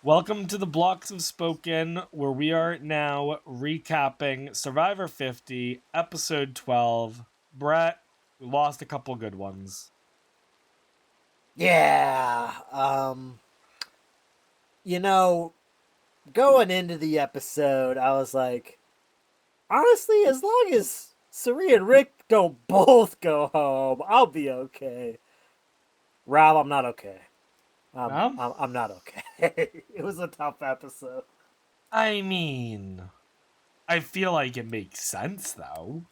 Welcome to the Blocks of Spoken, where we are now recapping Survivor 50, Episode 12. Brett, we lost a couple good ones. Yeah. You know, Going into the episode, I was like, honestly, as long as Sari and Rick don't both go home, I'll be okay. Rob, I'm not okay. No? I'm not okay. It was a tough episode. I mean, I feel like it makes sense, though.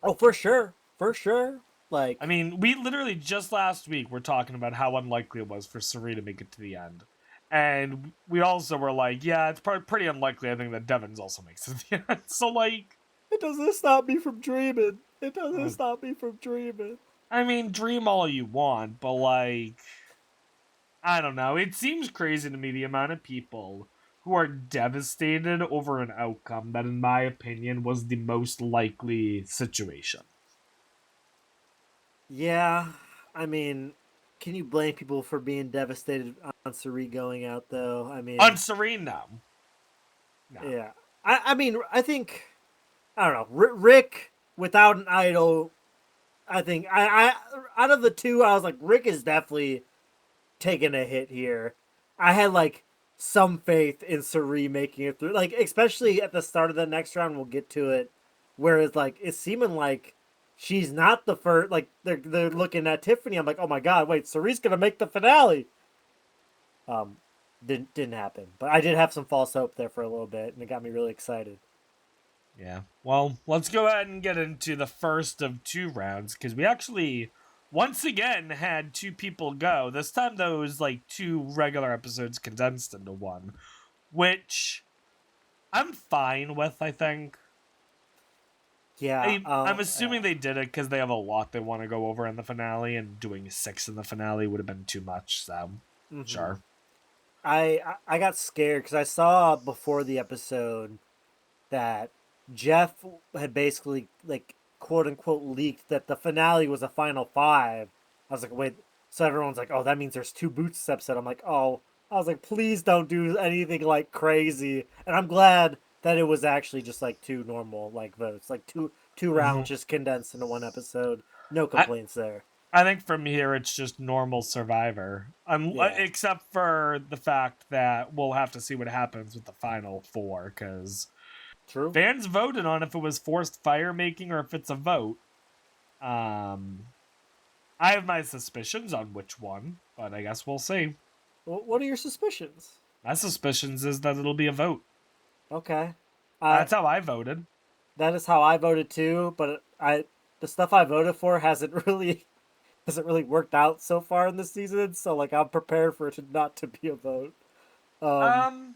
Oh, for sure. For sure. I Like, mean, we literally just last week were talking about how unlikely it was for Sari to make it to the end. And we also were like, yeah, it's probably pretty unlikely, I think, that Devon's also makes it to the end. So, like, it doesn't stop me from dreaming. It doesn't uh, stop me from dreaming. I mean, dream all you want, but, like, I don't know. It seems crazy to me the amount of people who are devastated over an outcome that, in my opinion, was the most likely situation. Yeah, I mean, can you blame people for being devastated on Sari going out, though? I mean, Unserene, no. No. yeah. I think I don't know. Rick without an idol. I think out of the two, I was like, Rick is definitely taking a hit here. I had like some faith in Sari making it through, like especially at the start of the next round. We'll get to it, where it's like it's seeming like she's not the first. Like they're looking at Tiffany. I'm like, oh my god, wait, Sari's gonna make the finale. Um, didn't happen, but I did have some false hope there for a little bit, and it got me really excited. Yeah. Well, let's go ahead and get into the first of two rounds because we actually, once again, had two people go. This time, those like two regular episodes condensed into one, which I'm fine with, I think. Yeah. I'm assuming they did it because they have a lot they want to go over in the finale, and doing six in the finale would have been too much. So, Mm-hmm. sure. I got scared because I saw before the episode that Jeff had basically like quote unquote leaked that the finale was a final five. I was like, wait. So everyone's like, oh, that means there's two boots this episode. I'm like, oh. I was like, please don't do anything like crazy. And I'm glad that it was actually just like two normal like votes, like two Mm-hmm. rounds just condensed into one episode. No I complaints there. I think from here it's just normal Survivor, Yeah, except for the fact that we'll have to see what happens with the final four because true. fans voted on if it was forced fire making or if it's a vote. Um, I have my suspicions on which one, but I guess we'll see. What are your suspicions? My suspicions is that it'll be a vote. Okay. I That's how I voted. That is how I voted too, but I the stuff I voted for hasn't really worked out so far in this season, so like I'm prepared for it to not to be a vote. Um Um,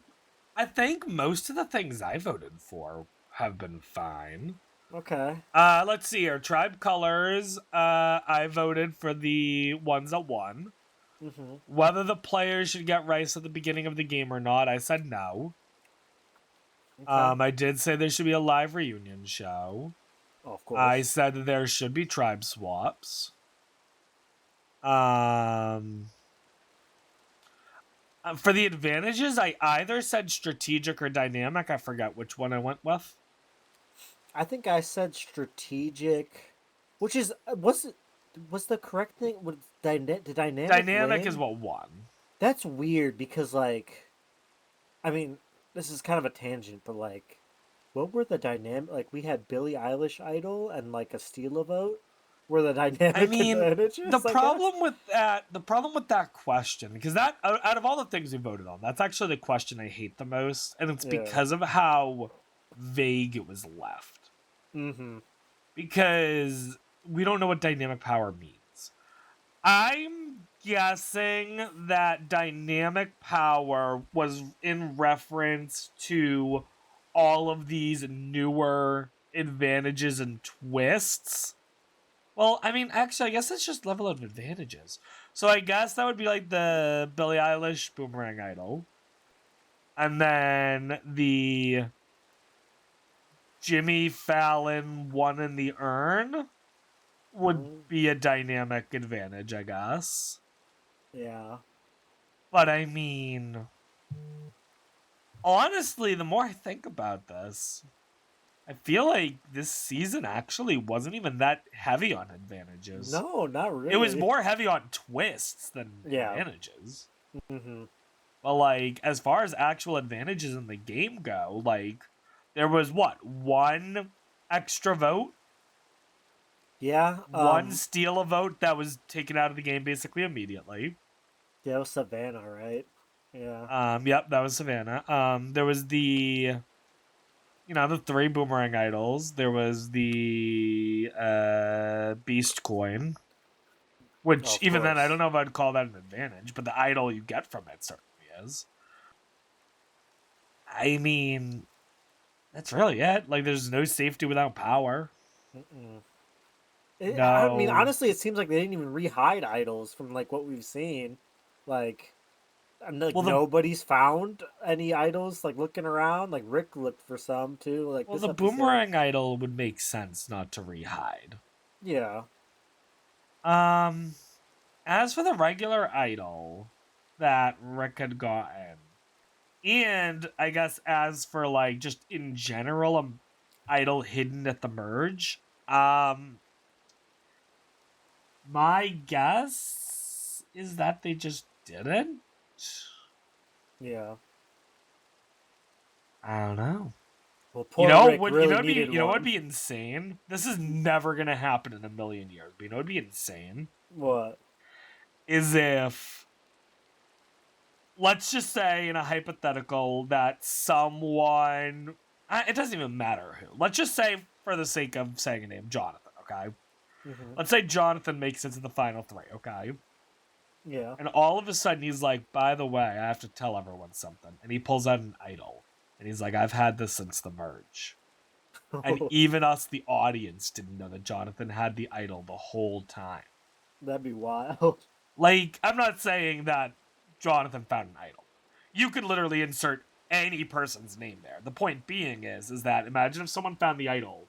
I think most of the things I voted for have been fine. okay. Let's see here. Tribe colors. I voted for the ones that won. Mhm. Whether the players should get rice at the beginning of the game or not, I said no. Okay. I did say there should be a live reunion show. Oh, of I course. said that there should be tribe swaps. Um, for the advantages, I either said strategic or dynamic. I forgot which one I went with. I think I said strategic, which is what's the correct thing? Would did dynamic Dynamic is win? what won. That's weird because like I mean, this is kind of a tangent, but like what were the dynamic? Like we had Billie Eilish Idol and like a Stila vote. Were the I dynamic mean, the advantages? I guess. problem with that question, because that out of all the things we voted on, that's actually the question I hate the most, and it's Yeah. because of how vague it was left. Mm-hmm. Because we don't know what dynamic power means. I'm guessing that dynamic power was in reference to all of these newer advantages and twists. Well, I mean, actually, I guess it's just level of advantages. So I guess that would be like the Billie Eilish Boomerang Idol. And then the Jimmy Fallon One in the Urn would Mm, be a dynamic advantage, I guess. yeah. But I mean, Honestly, the more I think about this, I feel like this season actually wasn't even that heavy on advantages. No, not It was really. more heavy on twists than Yeah. advantages. Hmm. But like as far as actual advantages in the game go, like there was what, one extra vote, Yeah. one steal a vote that was taken out of the game basically immediately. Yeah, it was Savannah, right? Yeah. Yep, that was Savannah. There was the three boomerang idols. There was the beast coin, Oh, which of even then I course. don't know if I'd call that an advantage, but the idol you get from it certainly is. I mean, that's really it. Like, there's no safety without power. Mm-mm. I mean, No. honestly, it seems like they didn't even rehide idols from like what we've seen. Like, and like Well, the nobody's found any idols. Like looking around, like Rick looked for some too. Like well this the episode. boomerang idol would make sense not to rehide. Yeah. Um, as for the regular idol that Rick had gotten, and I guess as for like just in general, idol hidden at the merge. My guess is that they just didn't. Yeah. I don't know. Well, You poor know Rick what? You know really what be? needed You know what would one. be insane? This is never gonna happen in a million years. But you know what would be insane What? is if, let's just say in a hypothetical that someone, it doesn't even matter who. Let's just say for the sake of saying a name, Jonathan. Okay. Hmm. Let's say Jonathan makes it to the final three. Okay. Yeah. And all of a sudden he's like, by the way, I have to tell everyone something. And he pulls out an idol. And he's like, I've had this since the merge. And even us, the audience, didn't know that Jonathan had the idol the whole time. That'd be wild. Like, I'm not saying that Jonathan found an idol. You could literally insert any person's name there. The point being is that imagine if someone found the idol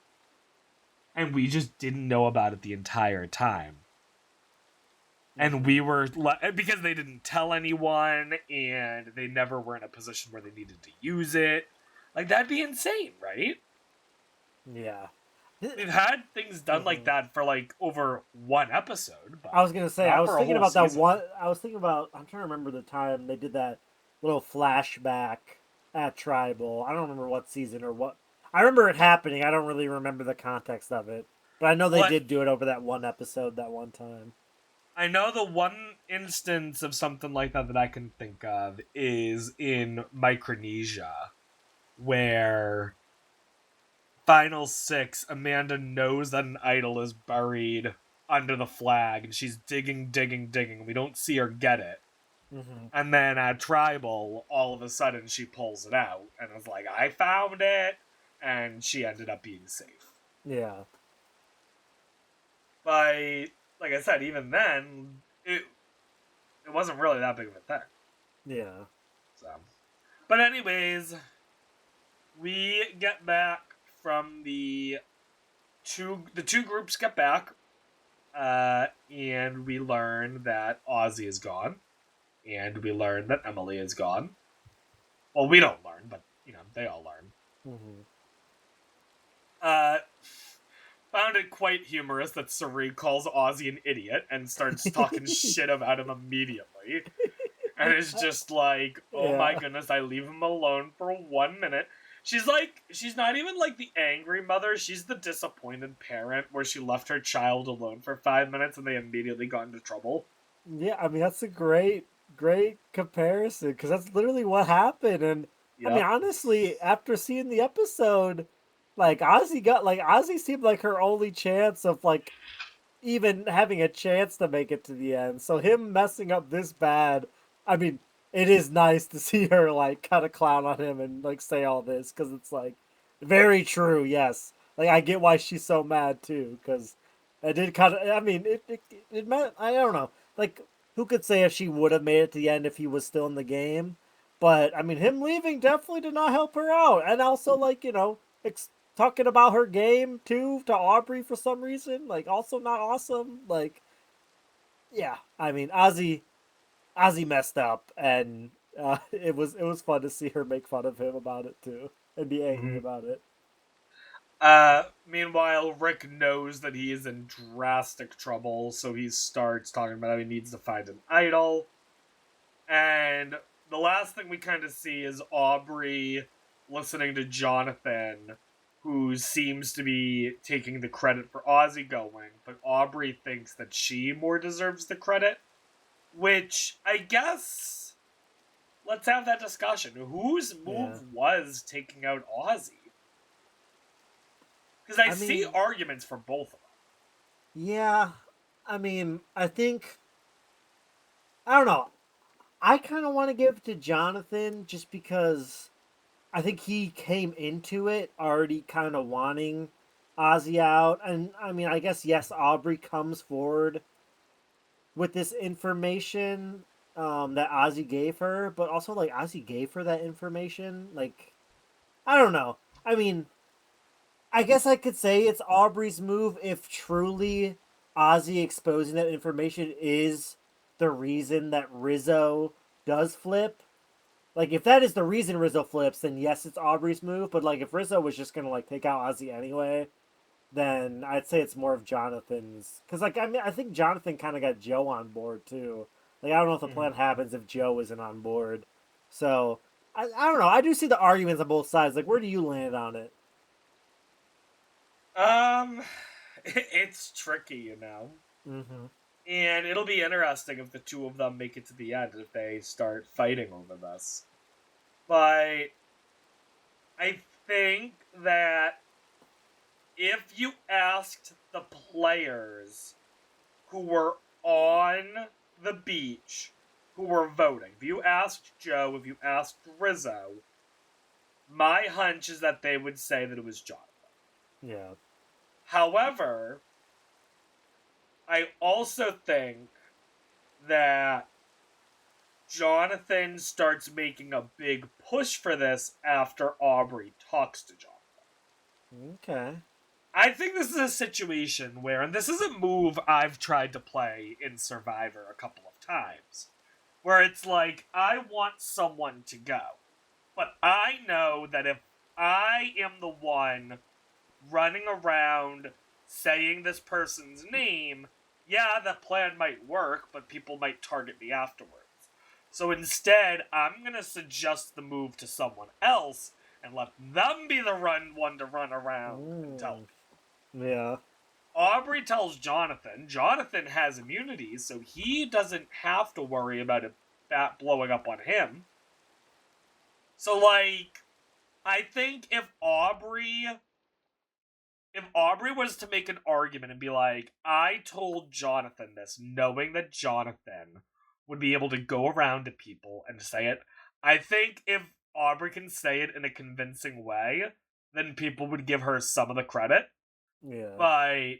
and we just didn't know about it the entire time. And Hmm. we were because they didn't tell anyone and they never were in a position where they needed to use it. Like, that'd be insane, right? Yeah. We've had things done like Hmm. that for like over one episode, I but was gonna say, I not was for a thinking whole about that season. one. I was thinking about. I'm trying to remember the time they did that little flashback at Tribal. I don't remember what season or what. I remember it happening. I don't really remember the context of it, but I know they Well, did do it over that one episode that one time. I know the one instance of something like that that I can think of is in Micronesia, where Final Six, Amanda knows that an idol is buried under the flag, and she's digging, digging, digging. We don't see her get it. Hmm. And then at Tribal, all of a sudden she pulls it out and is like, I found it. And she ended up being safe. Yeah. But, like I said, even then, it wasn't really that big of a thing. Yeah. So, but anyways, we get back from the two groups get back, and we learn that Ozzy is gone, and we learn that Emily is gone. Well, we don't learn, but they all learn. Hmm. Uh, Found it quite humorous that Sari calls Ozzy an idiot and starts talking shit about him immediately. And it's just like, oh my Yeah. goodness, I leave him alone for 1 minute. She's not even like the angry mother. She's the disappointed parent where she left her child alone for 5 minutes and they immediately got into trouble. Yeah. I mean, that's a great comparison because that's literally what happened. And I mean, Yep. honestly, after seeing the episode, like Ozzy seemed like her only chance of like even having a chance to make it to the end. So him messing up this bad, I mean, it is nice to see her like kind of clown on him and like say all this because it's like very true. Yes, like I get why she's so mad too because it did kind of. I mean, it meant I don't know. Like who could say if she would have made it to the end if he was still in the game? But I mean, him leaving definitely did not help her out, and also like talking about her game too to Aubrey for some reason. Like also not awesome. Like yeah, I mean Ozzy messed up, and It was fun to see her make fun of him about it too and be angry Mhm. about it. Meanwhile, Rick knows that he is in drastic trouble, so he starts talking about how he needs to find an idol. And the last thing we kind of see is Aubrey listening to Jonathan, who seems to be taking the credit for Ozzy going, but Aubrey thinks that she more deserves the credit, which I guess let's have that discussion. Whose Yeah. move was taking out Ozzy? Because I I see mean, arguments for both of yeah. I mean, I think I don't know. I kind of want to give it to Jonathan just because I think he came into it already kind of wanting Ozzy out. And I mean, I guess, yes, Aubrey comes forward with this information that Ozzy gave her, but also, like, Ozzy gave her that information. Like, I don't know. I mean, I guess I could say it's Aubrey's move if truly Ozzy exposing that information is the reason that Rizzo does flip. Like, if that is the reason Rizzo flips, then yes, it's Aubrey's move. But like, if Rizzo was just gonna like take out Ozzy anyway, then I'd say it's more of Jonathan's. Because like, I mean, I think Jonathan kind of got Joe on board too. Like, I don't know if the them. plan happens if Joe isn't on board. So I don't know. I do see the arguments on both sides. Like, where do you land on it? It's tricky, you know. Mm-hmm. And it'll be interesting if the two of them make it to the end if they start fighting over this. But I think that if you asked the players who were on the beach who were voting, if you asked Joe, if you asked Rizzo, my hunch is that they would say that it was Jonathan. Yeah. However, I also think that Jonathan starts making a big push for this after Aubrey talks to Jonathan. Okay. I think this is a situation where, and this is a move I've tried to play in Survivor a couple of times, where it's like, I want someone to go, but I know that if I am the one running around saying this person's name, yeah, the plan might work, but people might target me afterwards. So instead, I'm going to suggest the move to someone else and let them be the one to run around and tell Mm. people. Yeah. Aubrey tells Jonathan. Jonathan has immunity, so he doesn't have to worry about that blowing up on him. So, like, I think if Aubrey was to make an argument and be like, I told Jonathan this, knowing that Jonathan would be able to go around to people and say it, I think if Aubrey can say it in a convincing way, then people would give her some of the credit. Yeah. But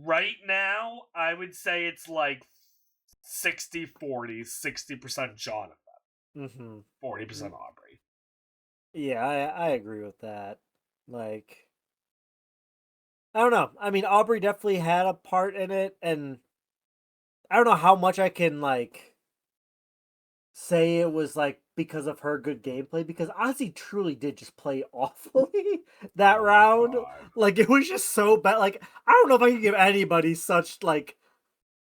right now, I would say it's like 60-40, 60% Jonathan, Mm-hmm. 40% Aubrey. Yeah, I agree with that. Like, I don't know. I mean, Aubrey definitely had a part in it, and I don't know how much I can like say it was like because of her good gameplay because Ozzy truly did just play awfully that Oh my round. god. Like it was just so bad. Like I don't know if I could give anybody such like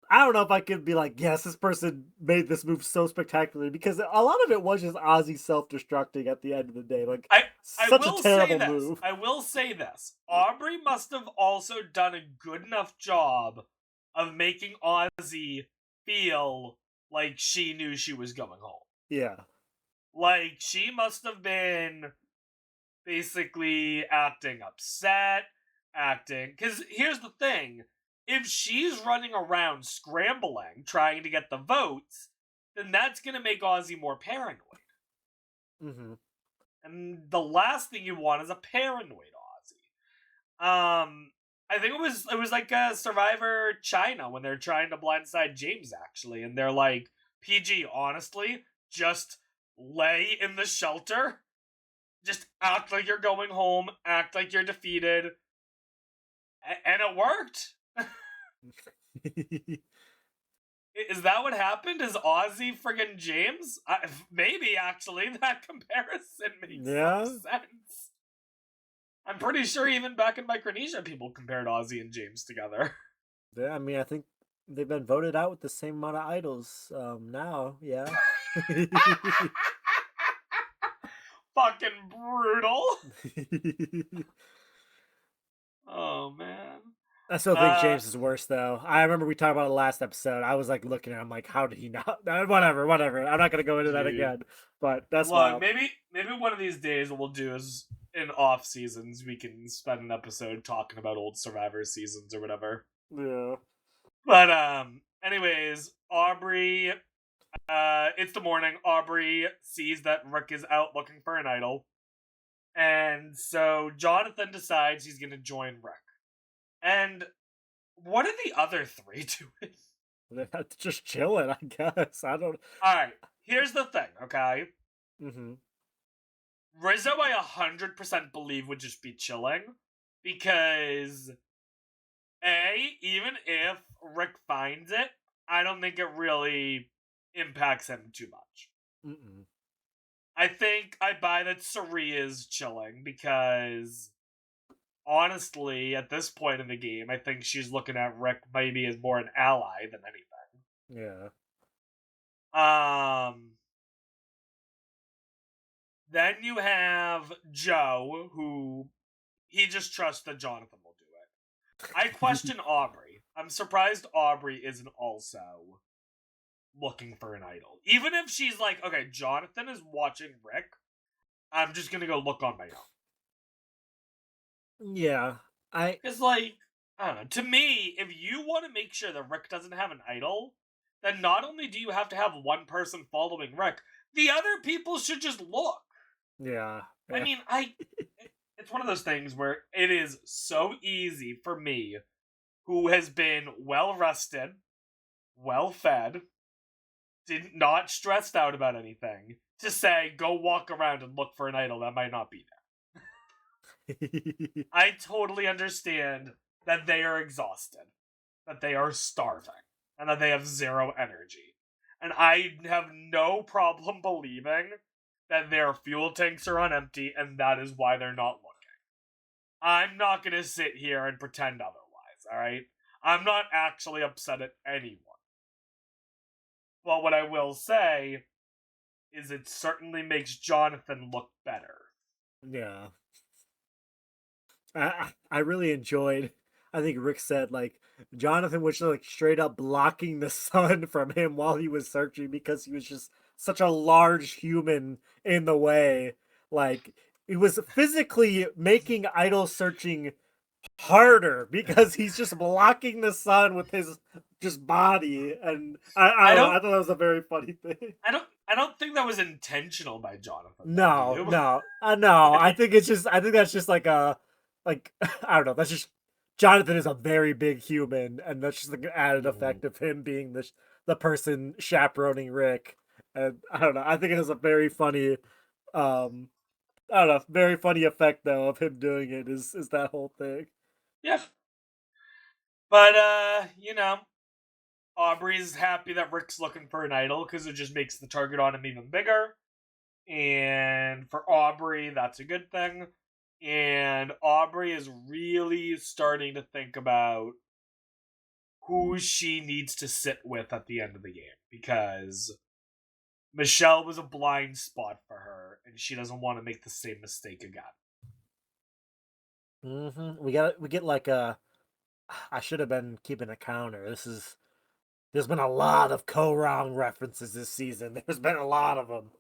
I don't know if I could be like, yes, this person made this move so spectacularly because a lot of it was just Ozzy self-destructing at the end of the day. Like I I such a will say terrible this. move. I will say this. Aubrey must have also done a good enough job of making Ozzy feel like she knew she was going home. Yeah. Like she must have been basically acting upset, acting cuz here's the thing. If she's running around scrambling trying to get the votes, then that's going to make Ozzy more paranoid. Mm-hmm. And the last thing you want is a paranoid Aussie. I think it was like a Survivor China when they're trying to blindside James actually, and they're like, PG, honestly, just lay in the shelter, just act like you're going home, act like you're defeated, and it worked. Is that what happened? Is Ozzy friggin' James? Maybe, actually. That comparison makes some Yeah, sense. I'm pretty sure even back in Micronesia, people compared Ozzy and James together. yeah. I mean, I think they've been voted out with the same amount of idols. Now, yeah. Fucking brutal. Oh, man. I still think Uh, James is worse though. I remember we talked about it last episode. I was like looking at him like, how did he not? Whatever, whatever. I'm not gonna go into that dude. again. But that's Look, wild. maybe one of these days what we'll do is in off seasons we can spend an episode talking about old Survivor seasons or whatever. Yeah. But anyways, Aubrey it's the morning. Aubrey sees that Rick is out looking for an idol. And so Jonathan decides he's gonna join Rick. And what are the other three doing? They're just chilling, I guess. I don't. Alright, here's the thing, okay? Mm-hmm. Rizzo, I 100% believe would just be chilling because even if Rick finds it, I don't think it really impacts him too much. Mm-mm. I think I buy that Sari is chilling because honestly, at this point in the game, I think she's looking at Rick maybe as more an ally than anything. Yeah. Um, then you have Joe, who he just trusts that Jonathan will do it. I question Aubrey. I'm surprised Aubrey isn't also looking for an idol. Even if she's like, okay, Jonathan is watching Rick, I'm just gonna go look on my own. Yeah. I. Because, like, I don't know. To me, if you want to make sure that Rick doesn't have an idol, then not only do you have to have one person following Rick, the other people should just look. Yeah. I Yeah. mean, it's one of those things where it is so easy for me, who has been well rested, well fed, not stressed out about anything, to say, go walk around and look for an idol that might not be there. I totally understand that they are exhausted, that they are starving, and that they have zero energy. And I have no problem believing that their fuel tanks are on empty and that is why they're not looking. I'm not going to sit here and pretend otherwise, alright? I'm not actually upset at anyone. But what I will say is it certainly makes Jonathan look better. Yeah. I really enjoyed. I think Rick said like Jonathan was like straight up blocking the sun from him while he was searching because he was just such a large human in the way. Like he was physically making idol searching harder because he's just blocking the sun with his just body. And I I don't know. don't I thought that was a very funny thing. I don't think that was intentional by Jonathan though, do No, you? no, no. I Like, think it's just. I think that's just like a, like I don't know. That's just Jonathan is a very big human, and that's just like an added effect of him being the person chaperoning Rick. And I don't know. I think it is a very funny, um, I don't know, very funny effect though of him doing it. Is that whole thing? yeah. But Aubrey's happy that Rick's looking for an idol because it just makes the target on him even bigger. And for Aubrey, that's a good thing. And Aubrey is really starting to think about who she needs to sit with at the end of the game because Michelle was a blind spot for her and she doesn't want to make the same mistake again. We get like a. I should have been keeping a counter. There's been a lot of co-wrong references this season. There's been a lot of them.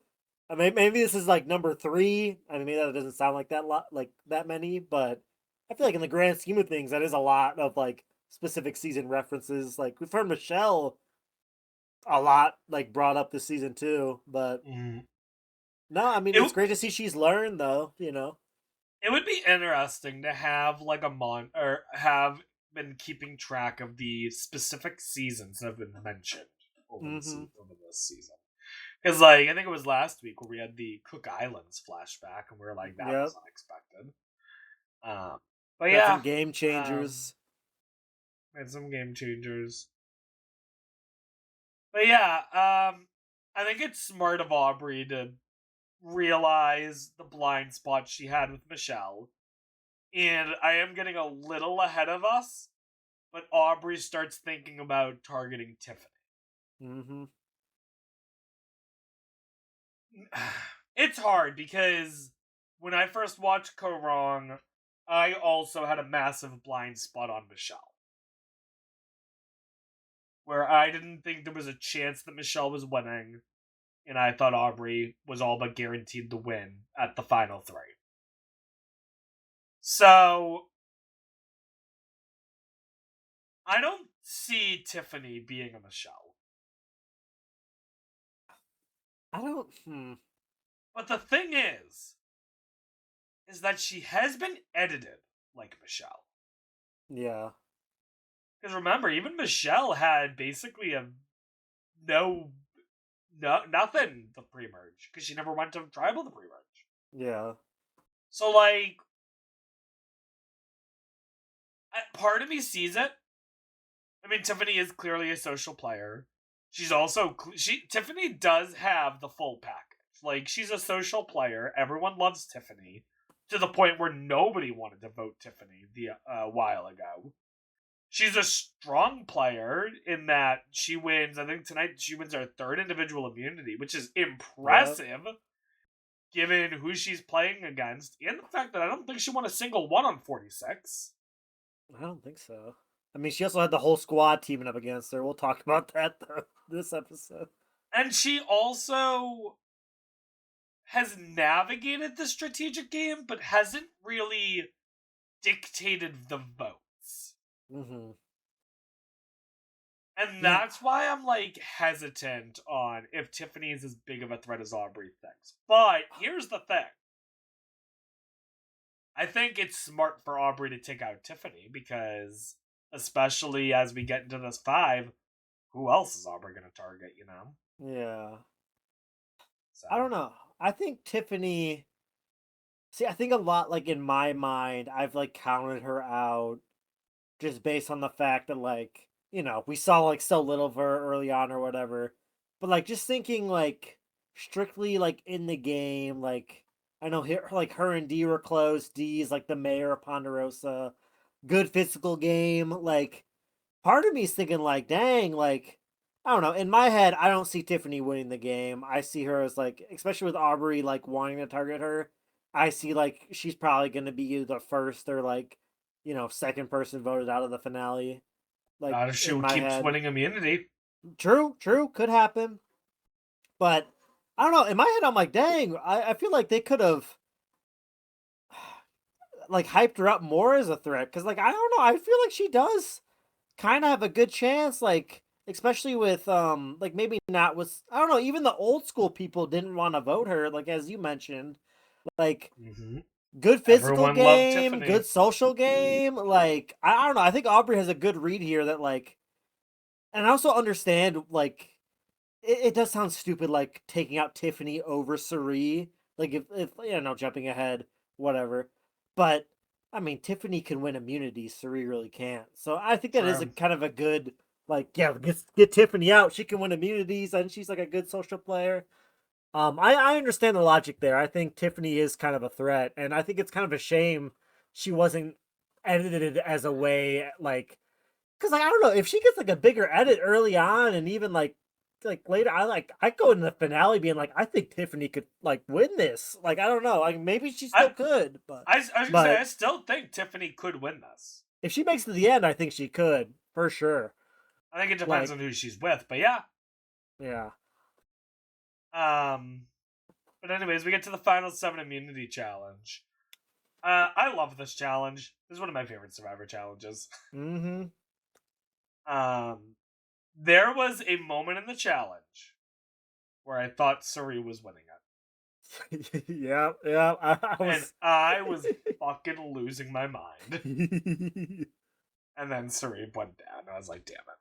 I mean, maybe this is like number 3. I mean, maybe that doesn't sound like that lot, like that many, but I feel like in the grand scheme of things, that is a lot of like specific season references. Like we've heard Michelle a lot, like brought up this season too. But Mm. no, I mean, It it's great to see she's learned though. You know. it would be interesting to have like or have been keeping track of the specific seasons that have been mentioned Mm-hmm. over this season. Because like I think it was last week where we had the Cook Islands flashback, and we were like, that Yep. was unexpected. Um, but Got yeah, some game um, changers. had some game changers. But yeah, I think it's smart of Aubrey to realize the blind spot she had with Michelle. And I am getting a little ahead of us, but Aubrey starts thinking about targeting Tiffany. Mm-hmm. It's hard because when I first watched Ko Wrong, I also had a massive blind spot on Michelle. Where I didn't think there was a chance that Michelle was winning, and I thought Aubrey was all but guaranteed to win at the final three. So I don't see Tiffany being a Michelle. I don't. But the thing is that she has been edited like Michelle. Yeah. Because remember, even Michelle had basically a nothing the pre-merge because she never went to tribal the pre-merge. Yeah. So like, part of me sees it. I mean, Tiffany is clearly a social player. She's also Tiffany does have the full package. Like, she's a social player. Everyone loves Tiffany to the point where nobody wanted to vote Tiffany a while ago. She's a strong player in that she wins. I think tonight she wins her third individual immunity, which is Yep. impressive given who she's playing against and the fact that I don't think she won a single one on 46. I don't think so. I mean, she also had the whole squad teaming up against her. We'll talk about that though, this episode. And she also has navigated the strategic game, but hasn't really dictated the votes. Mm-hmm. And Yeah. that's why I'm like hesitant on if Tiffany is as big of a threat as Aubrey thinks. But here's the thing. I think it's smart for Aubrey to take out Tiffany because, especially as we get into this 5, who else is Aubrey going to target, you know? Yeah. So, I don't know. I think Tiffany. See, I think a lot, like, in my mind, I've like counted her out just based on the fact that, like, we saw like so little of her early on or whatever. But like just thinking like strictly like in the game, like I know her and D were close. D's like the mayor of Ponderosa. Good physical game. Like part of me is thinking like, dang, like I don't know. In my head, I don't see Tiffany winning the game. I see her as like, especially with Aubrey like wanting to target her. I see like she's probably going to be the first or like, second person voted out of the finale. Like not if she in my keeps head, winning immunity. true, could happen. But I don't know. In my head, I'm like, dang, I feel like they could have like hyped her up more as a threat because like I don't know. I feel like she does kind of have a good chance, like especially with like maybe not with I don't know, even the old school people didn't want to vote her, like as you mentioned, like Mm-hmm. good physical Everyone loved game, Tiffany. good social game. Like I don't know, I think Aubrey has a good read here that like, and I also understand like it does sound stupid like taking out Tiffany over Suri, like if jumping ahead, whatever, but I mean, Tiffany can win immunity. Suri really can't. So I think that is a True. kind of a good, like, yeah, get Tiffany out. She can win immunities, and she's like a good social player. I understand the logic there. I think Tiffany is kind of a threat, and I think it's kind of a shame she wasn't edited as a way like, because like I don't know if she gets like a bigger edit early on, and even like later, I go in the finale being like, I think Tiffany could like win this. Like I don't know, like maybe she still I, could, but I was gonna say I but still think Tiffany could win this. if she makes it to the end, I think she could for sure. I think it depends Like on who she's with, but yeah. yeah, Um, but anyways, we get to the final 7 immunity challenge. I love this challenge. This is one of my favorite Survivor challenges. mm-hmm, Um, there was a moment in the challenge where I thought Suri was winning it, yeah. I and was. I was fucking losing my mind. And then Suri went down. I was like, damn it.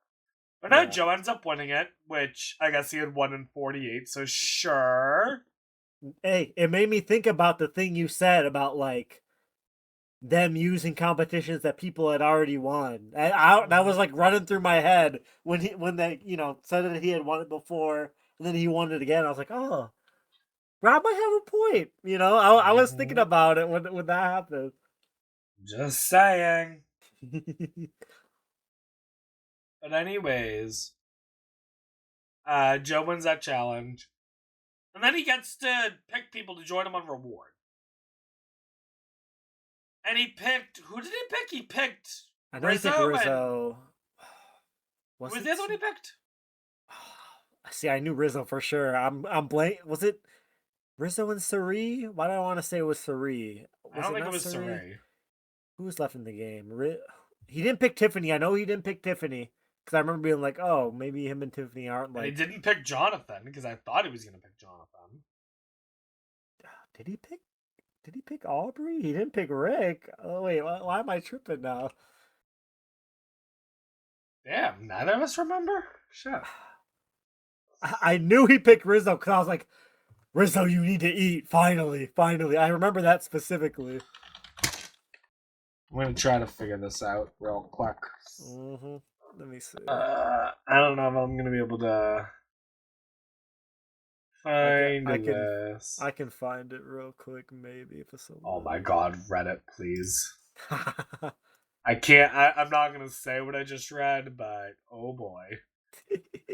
But no, Yeah. Joe ends up winning it, which I guess he had 1 in 48, so sure. Hey, it made me think about the thing you said about like them using competitions that people had already won. That was like Mhm. running through my head when they said that he had won it before and then he won it again. I was like, oh, Rob might have a point. I was thinking Mhm. about it when that happened. Just saying. But anyways, Joe wins that challenge. And then he gets to pick people to join him on reward. And he picked, who did he pick? He picked I know he picked Rizzo and, Rizzo. who Was was it? the other one he picked? See, I knew Rizzo for sure. I'm blank. Was it Rizzo and Sari? Why do I want to say it was Sari? I Was don't it think it not was Sari? Saray. Who was left in the game? He didn't pick Tiffany. I know he didn't pick Tiffany because I remember being like, "Oh, maybe him and Tiffany aren't And he like." didn't pick Jonathan because I thought he was going to pick Jonathan. Did he pick? Did he pick Aubrey? He didn't pick Rick. Oh wait, why am I tripping now? Damn, neither of us remember? Shit. I knew he picked Rizzo because I was like, Rizzo, you need to eat. Finally, finally. I remember that specifically. I'm going to try to figure this out real quick. Mm-hmm. Let me see. I don't know if I'm going to be able to find I can this. I can find it real quick maybe if it's a Oh my little. god, Reddit, please. I can't. I'm not gonna say what I just read, but oh boy.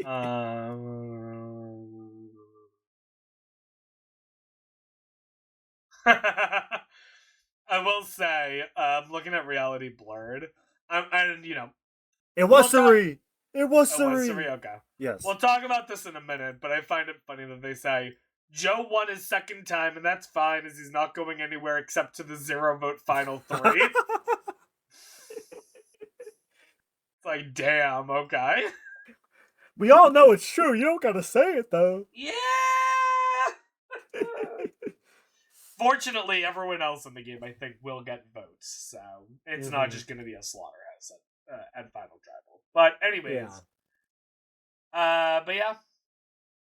Um, I will say, looking at Reality Blurred, and It was we'll talk. Sari. It was Oh, was Sari. Surrey? Okay, Yes. we'll talk about this in a minute. But I find it funny that they say Joe won his second time, and that's fine, as he's not going anywhere except to the zero vote final three. It's like, damn, okay. We all know it's true. You don't gotta say it though. Yeah. Fortunately, everyone else in the game, I think, will get votes, so it's not Mm-hmm. just going to be a slaughterhouse at Final Tribal. But Yeah. anyways, but yeah.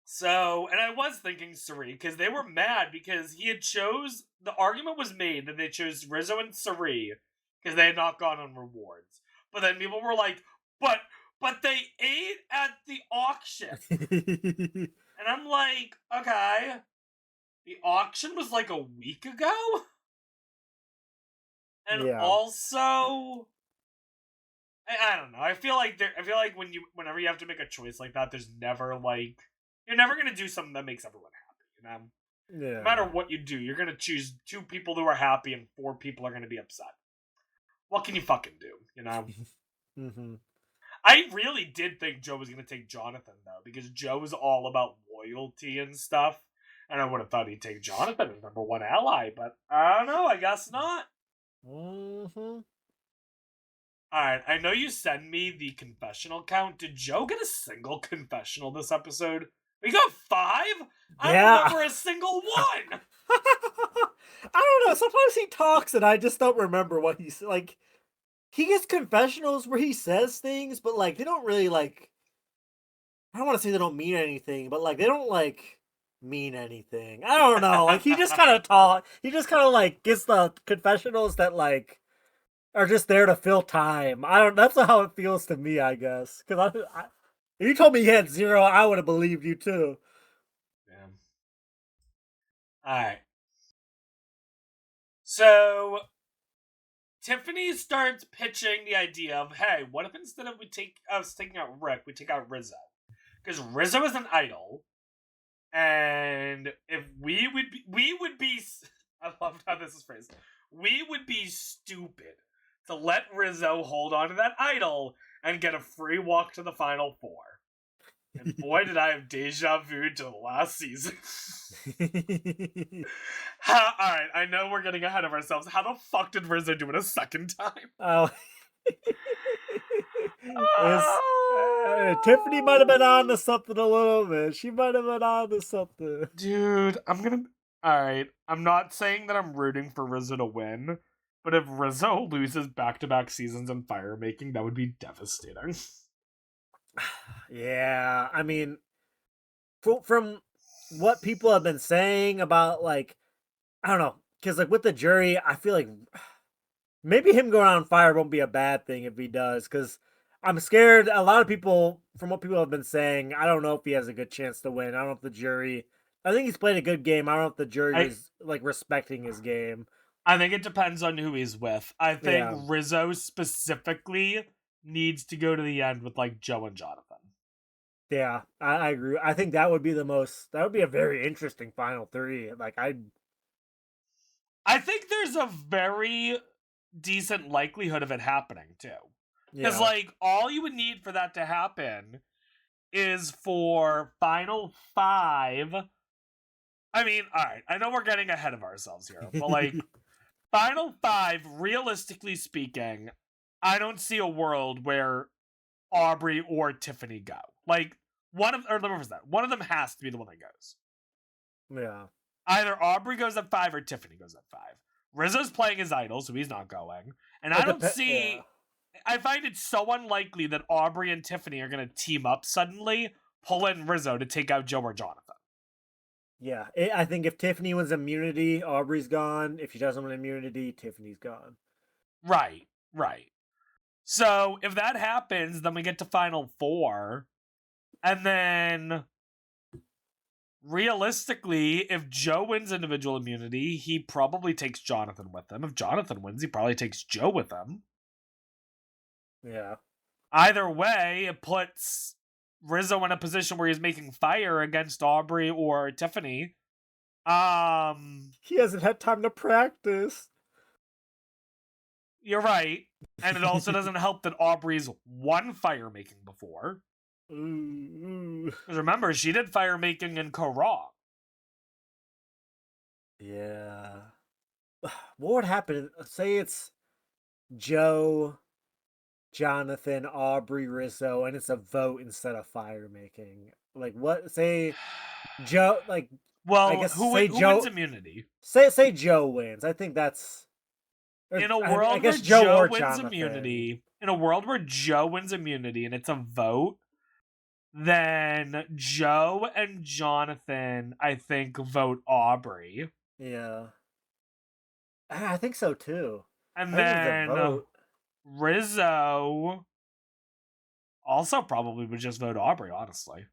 So, and I was thinking Sari because they were mad because he had chose the argument was made that they chose Rizzo and Sari because they had not gone on rewards. But then people were like, but they ate at the auction, and I'm like, okay, the auction was like a week ago. And Yeah. also, I don't know. I feel like whenever you have to make a choice like that, there's never like you're never gonna do something that makes everyone happy. No matter Yeah. what you do, you're gonna choose two people who are happy and four people are gonna be upset. What can you fucking do? Mm-hmm. I really did think Joe was gonna take Jonathan though, because Joe is all about loyalty and stuff. And I would have thought he'd take Jonathan as number one ally, but I don't know. I guess not. Mm-hmm. All right, I know you send me the confessional count. Did Joe get a single confessional this episode? We got five? I don't Yeah. remember a single one! I don't know. Sometimes he talks and I just don't remember what he's like. He gets confessionals where he says things, but like they don't really like. I don't want to say they don't mean anything, but like they don't like mean anything. I don't know. Like he just kind of talk. He just kind of like gets the confessionals that like are just there to fill time. I don't. That's how it feels to me, I guess. Because if you told me he had zero, I would have believed you too. Yeah. Alright. So, Tiffany starts pitching the idea of, hey, what if instead of us taking out Rick, we take out Rizzo? Because Rizzo is an idol, and if we would be, I loved how this is phrased, we would be stupid to let Rizzo hold on to that idol and get a free walk to the final four. And boy, did I have deja vu to the last season. Alright, I know we're getting ahead of ourselves. How the fuck did Rizzo do it a second time? Oh, it's Tiffany might have been on to something a little bit. She might have been on to something. Dude, I'm gonna. Alright, I'm not saying that I'm rooting for Rizzo to win, but if Rizzo loses back to back seasons in fire making, that would be devastating. Yeah, I mean, from what people have been saying about like, I don't know, because like with the jury, I feel like maybe him going on fire won't be a bad thing if he does, because I'm scared. A lot of people, from what people have been saying, I don't know if he has a good chance to win. I don't know if the jury. I think he's played a good game. I don't know if the jury I is like respecting his game. I think it depends on who he's with. I think Yeah, Rizzo specifically needs to go to the end with like Joe and Jonathan. yeah, I agree. I think that would be the most. That would be a very interesting final three. Like I think there's a very decent likelihood of it happening too. Because yeah, like all you would need for that to happen is for final five. I mean, all right, I know we're getting ahead of ourselves here, but like final five, realistically speaking, I don't see a world where Aubrey or Tiffany go. Like one of or the reverse that. One of them has to be the one that goes. yeah. Either Aubrey goes at five or Tiffany goes at five. Rizzo's playing his idol, so he's not going. And I It don't depends. Yeah, see. I find it so unlikely that Aubrey and Tiffany are going to team up suddenly, pull in Rizzo to take out Joe or Jonathan. yeah. I think if Tiffany wins immunity, Aubrey's gone. If she doesn't win immunity, Tiffany's gone. Right, right. So if that happens, then we get to final four. And then realistically, if Joe wins individual immunity, he probably takes Jonathan with him. If Jonathan wins, he probably takes Joe with him. Yeah. Either way, it puts Rizzo in a position where he's making fire against Aubrey or Tiffany. He hasn't had time to practice. You're right. And it also doesn't help that Aubrey's won fire making before. Ooh. Because remember, she did fire making in Korra. Yeah. What would happen? Say it's Joe, Jonathan, Aubrey, Rizzo, and it's a vote instead of fire making. Like what? Say Joe. Like I Well, guess say who wins Joe. immunity? Say Joe wins. I think that's. Or, In a I world where guess Joe Joe or wins Jonathan. immunity, in a world where Joe wins immunity and it's a vote, then Joe and Jonathan, I think, vote Aubrey. Yeah. I think so too. I And think if it's a then vote. Rizzo also probably would just vote Aubrey, honestly.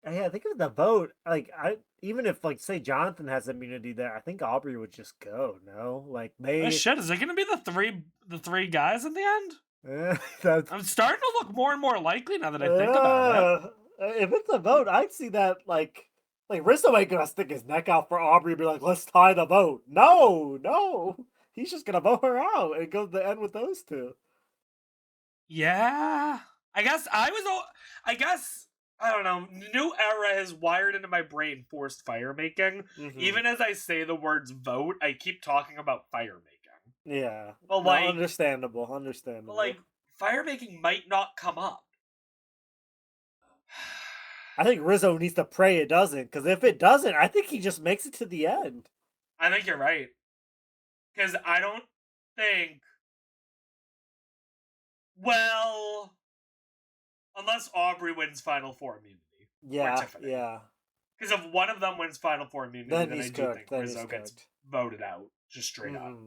Yeah, I think if the vote, like I even if like say Jonathan has immunity there, I think Aubrey would just go. No, like Oh they, shit, is it gonna be the three guys in the end? that's I'm starting to look more and more likely now that I think about it. if it's a vote, I'd see that like Rizzo ain't gonna stick his neck out for Aubrey and be like, let's tie the vote. No, no, he's just gonna vote her out and go to the end with those two. Yeah. I guess I don't know. New era has wired into my brain forced fire making. Hmm. Even as I say the words vote, I keep talking about fire making. Yeah, But no, like understandable, but like understandable. fire making might not come up. I think Rizzo needs to pray it doesn't, because if it doesn't, I think he just makes it to the end. I think you're right. Because I don't think well unless Aubrey wins Final Four immunity. Or Yeah, Tiffany. yeah. Because if one of them wins Final Four immunity, Then then I he's do cooked. think Then he's Rizzo gets cooked. voted out. Just straight up. Hmm.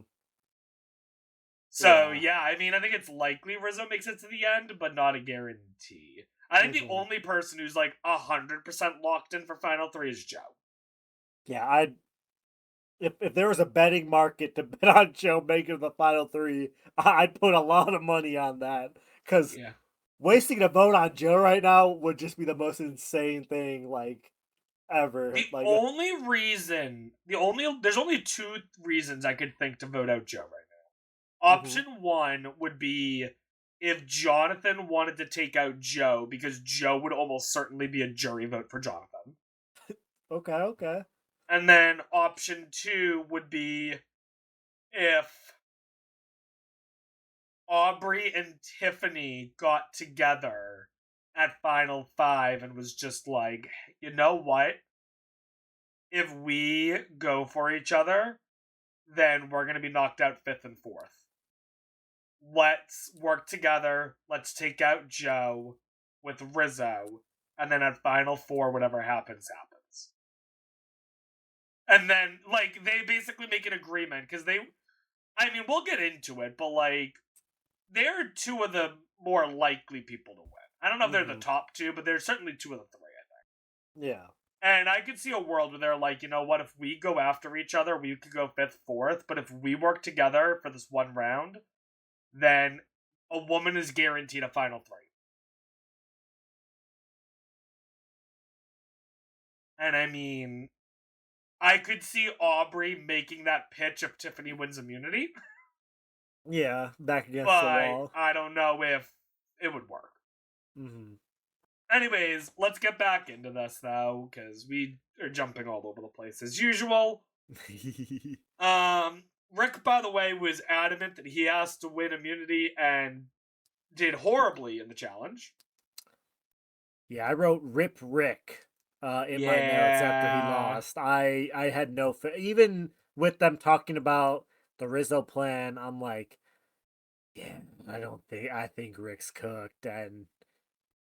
So Yeah. yeah, I mean, I think it's likely Rizzo makes it to the end, but not a guarantee. I think the Hmm. only person who's like 100% locked in for Final Three is Joe. Yeah, I if there was a betting market to bet on Joe making the final three, I'd put a lot of money on that. Because Yeah. wasting a vote on Joe right now would just be the most insane thing like ever. The Like, only reason, there's only two reasons I could think to vote out Joe right now. hmm. Option one would be if Jonathan wanted to take out Joe, because Joe would almost certainly be a jury vote for Jonathan. Okay, okay. And then option two would be if Aubrey and Tiffany got together at Final Five and was just like, you know what? If we go for each other, then we're going to be knocked out fifth and fourth. Let's work together. Let's take out Joe with Rizzo. And then at Final Four, whatever happens, happens. And then, like, they basically make an agreement because I mean, we'll get into it, but like, they're two of the more likely people to win. I don't know if they're the Mm-hmm. top two, but they're certainly two of the three. Yeah. And I could see a world where they're like, you know what, if we go after each other, we could go fifth, fourth, but if we work together for this one round, then a woman is guaranteed a final three. And I mean, I could see Aubrey making that pitch if Tiffany wins immunity, Yeah. Back against the but wall. I don't know if it would work. Mm-hmm. Anyways, let's get back into this though, because we are jumping all over the place as usual. Rick, by the way, was adamant that he has to win immunity and did horribly in the challenge. Yeah, I wrote "Rip Rick" in my notes after he Yeah. lost. I had no even with them talking about the Rizzo plan. I'm like, yeah, I think Rick's cooked, and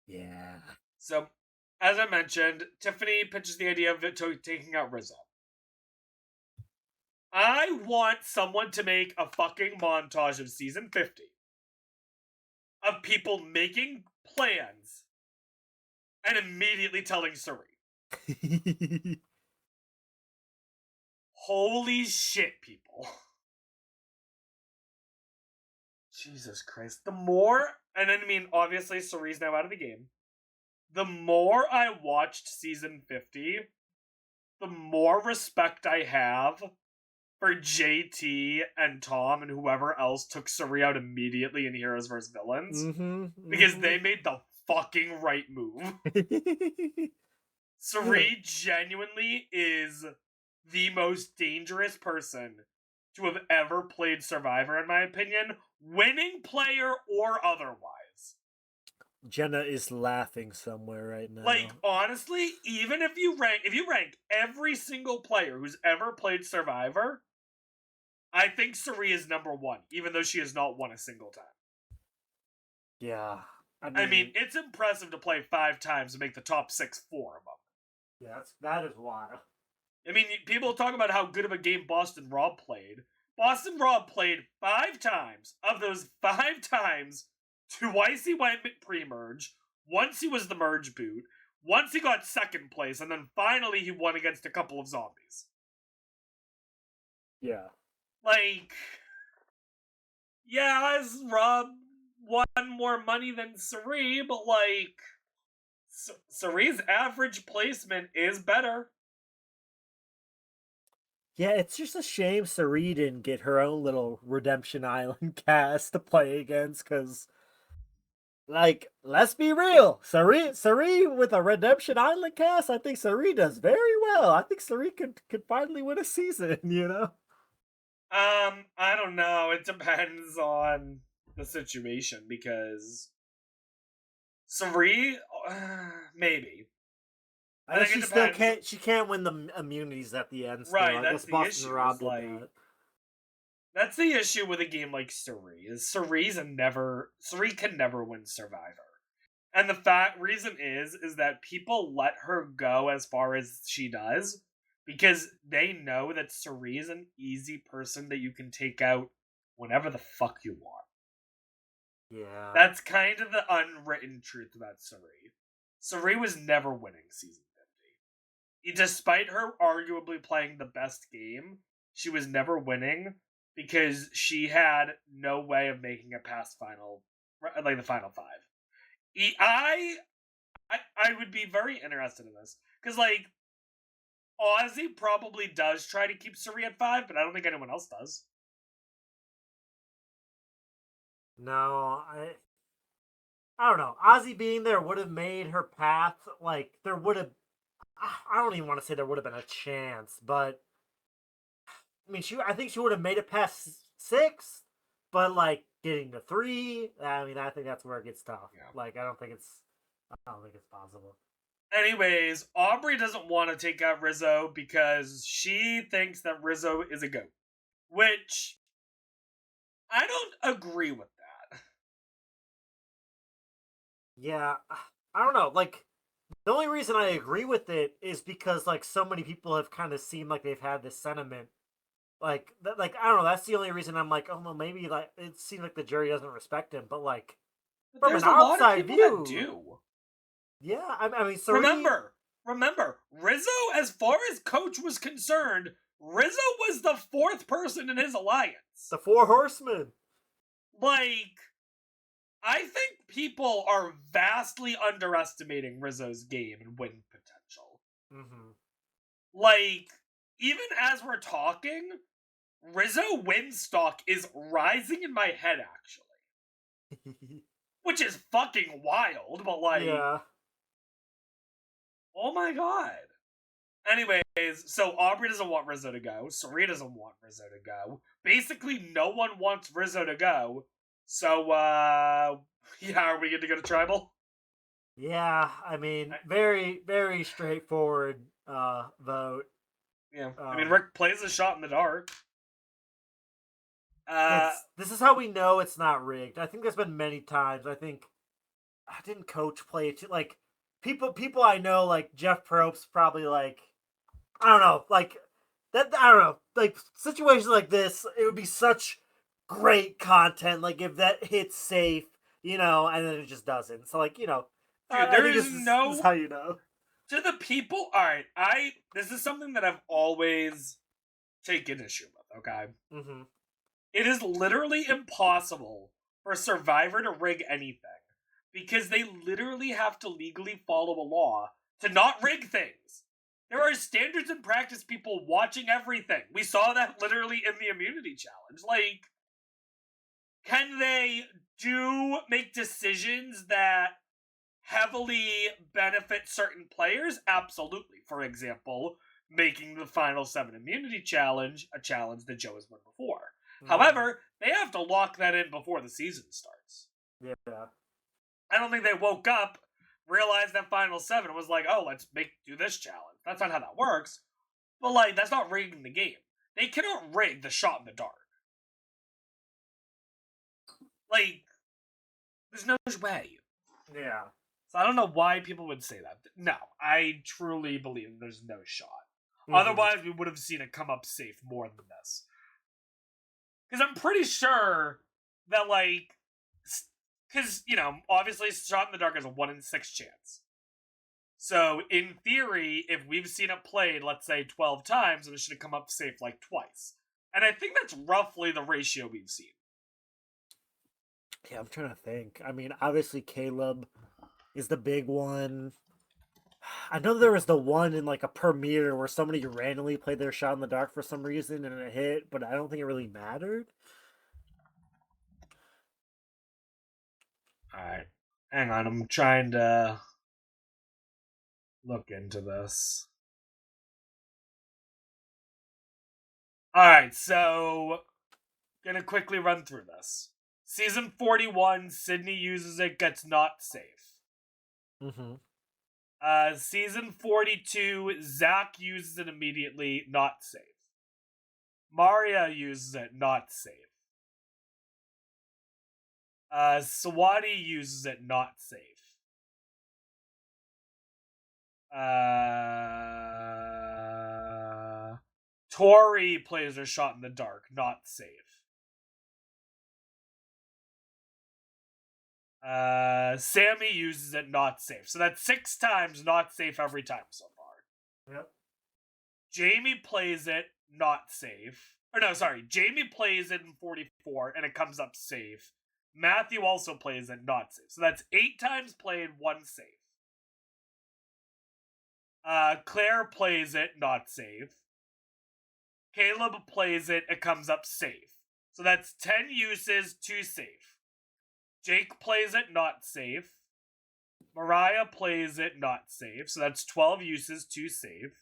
yeah, So, as I mentioned, Tiffany pitches the idea of taking out Rizzo. I want someone to make a fucking montage of season 50 of people making plans and immediately telling Suri. Holy shit, people. Jesus Christ. The more, and I mean, obviously, Suri's now out of the game. The more I watched season 50, the more respect I have for JT and Tom and whoever else took Suri out immediately in Heroes vs. Villains. mm-hmm, Because mm-hmm. they made the fucking right move. Yeah. Suri genuinely is the most dangerous person to have ever played Survivor, in my opinion, winning player or otherwise. Jenna is laughing somewhere right Like, now. honestly, even if you rank every single player who's ever played Survivor, I think Suri is number one, even though she has not won a single time. Yeah, I I mean, mean, it's impressive to play 5 times and make the top 6 4 of them. yeah, that is wild. I mean, people talk about how good of a game Boston Rob played. Boston Rob played 5 times. Of those 5 times, twice he went pre-merge, once he was the merge boot, once he got second place, and then finally he won against a couple of zombies. Yeah. Like, yeah, has Rob won more money than Suri, but like, Suri's average placement is better. Yeah, it's just a shame Sari didn't get her own little Redemption Island cast to play against, because, like, let's be real, Sari with a Redemption Island cast, I think Sari does very well. I think Sari could finally win a season, you know? I don't know. It depends on the situation because Suri, maybe. I And think it she still depends. can't. She can't win the immunities at the end. Still, Right, I that's guess the Boston issue. Rob Is did like that. that's the issue with a game like Suri. Is Suri can never win Survivor. And the fact reason is that people let her go as far as she does because they know that Suri is an easy person that you can take out whenever the fuck you want. Yeah. That's kind of the unwritten truth about Suri. Suri was never winning season 50. Despite her arguably playing the best game, she was never winning because she had no way of making it past like the final five. I would be very interested in this because like Ozzy probably does try to keep Suri at 5, but I don't think anyone else does. No, I don't know. Ozzy being there would have made her path like there would have. I don't even want to say there would have been a chance, but I mean, I think she would have made it past 6, but like getting to 3, I mean, I think that's where it gets tough. Yeah. Like, I don't think it's possible. Anyways, Aubrey doesn't want to take out Rizzo because she thinks that Rizzo is a goat, which I don't agree with that. Yeah, I don't know. Like, the only reason I agree with it is because like so many people have kind of seemed like they've had this sentiment like I don't know. That's the only reason I'm like, oh no, maybe like it seems like the jury doesn't respect him. But like But from there's an a lot of outside people that view, do. yeah. I mean, Sari, Remember, Rizzo, as far as coach was concerned, Rizzo was the fourth person in his alliance. the Four Horsemen. Like, I think people are vastly underestimating Rizzo's game and win potential. Mm-hmm. Like, even as we're talking, Rizzo win stock is rising in my head, actually. Which is fucking wild, but like, Yeah. oh my god. Anyways, so Aubrey doesn't want Rizzo to go. Sari doesn't want Rizzo to go. Basically, no one wants Rizzo to go. So, yeah, are we good to go to Tribal? Yeah, I mean, very, very straightforward vote. Yeah. I mean, Um, Rick plays a shot in the dark. this is how we know it's not rigged. I think there's been many times. I think I didn't coach play it like people I know like Jeff Probst probably like I don't know like that I don't know like situations like this it would be such great content like if that hits safe and then it just doesn't so like dude, I there think is this is no... how you know. To the people... Alright, this is something that I've always taken issue with, okay? Mm-hmm. It is literally impossible for Survivor to rig anything because they literally have to legally follow a law to not rig things. There are standards and practice people watching everything. We saw that literally in the immunity challenge. Like, can they make decisions that heavily benefit certain players? Absolutely. For example, making the final 7 immunity challenge a challenge that Joe has won before. However, they have to lock that in before the season starts. Yeah. I don't think they woke up, realized that final 7 was like, oh, let's do this challenge. That's not how that works. But like, that's not rigging the game. They cannot rig the shot in the dark. Like, there's no way. Yeah. So I don't know why people would say that. No, I truly believe there's no shot. Mm-hmm. Otherwise, we would have seen it come up safe more than this. Because I'm pretty sure that, like, because, obviously shot in the dark is a 1 in 6 chance. So, in theory, if we've seen it played, let's say, 12 times, then it should have come up safe, like, twice. And I think that's roughly the ratio we've seen. Yeah, I'm trying to think. I mean, obviously Caleb is the big one. I know there was the one in like a premiere where somebody randomly played their shot in the dark for some reason and it hit, but I don't think it really mattered. Alright. Hang on, I'm trying to look into this. Alright, so gonna quickly run through this. Season 41, Sydney uses it, gets not safe. Mm-hmm. Season 42, Zach uses it immediately, not safe. Maria uses it, not safe. Swati uses it, not safe. Tori plays her shot in the dark, not safe. Sammy uses it, not safe. So that's 6 times not safe every time so far. Yep. Jamie plays it, not safe. Or no, sorry. Jamie plays it in 44, and it comes up safe. Matthew also plays it, not safe. So that's 8 times played, 1 safe. Claire plays it, not safe. Caleb plays it, it comes up safe. So that's 10 uses, 2 safe. Jake plays it, not safe. Mariah plays it, not safe. So that's 12 uses, 2 safe.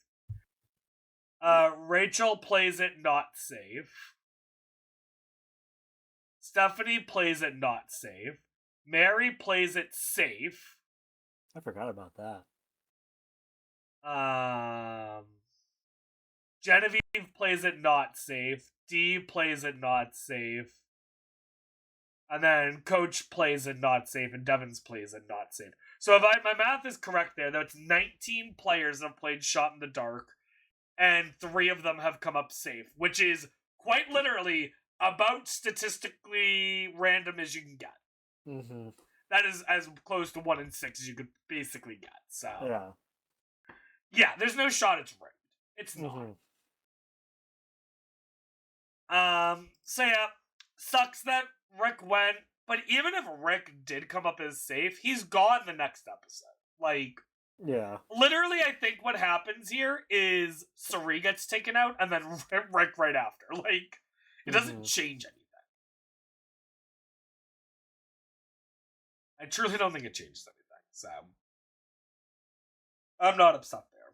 Rachel plays it, not safe. Stephanie plays it, not safe. Mary plays it safe. I forgot about that. Genevieve plays it not safe. Dee plays it not safe. And then Coach plays it not safe, and Devins plays it not safe. So if my math is correct there, that's 19 players that have played Shot in the Dark, and 3 of them have come up safe, which is quite literally about statistically random as you can get. Mm-hmm. That is as close to 1 in 6 as you could basically get. So Yeah. yeah, there's no shot it's rigged. It's Mm-hmm. not. So yeah, sucks that Rick went. But even if Rick did come up as safe, he's gone the next episode. Like, Yeah. literally, I think what happens here is Sari gets taken out and then Rick right after. Like, it doesn't Mm-hmm. change anything. I truly don't think it changes anything. So, I'm not upset there.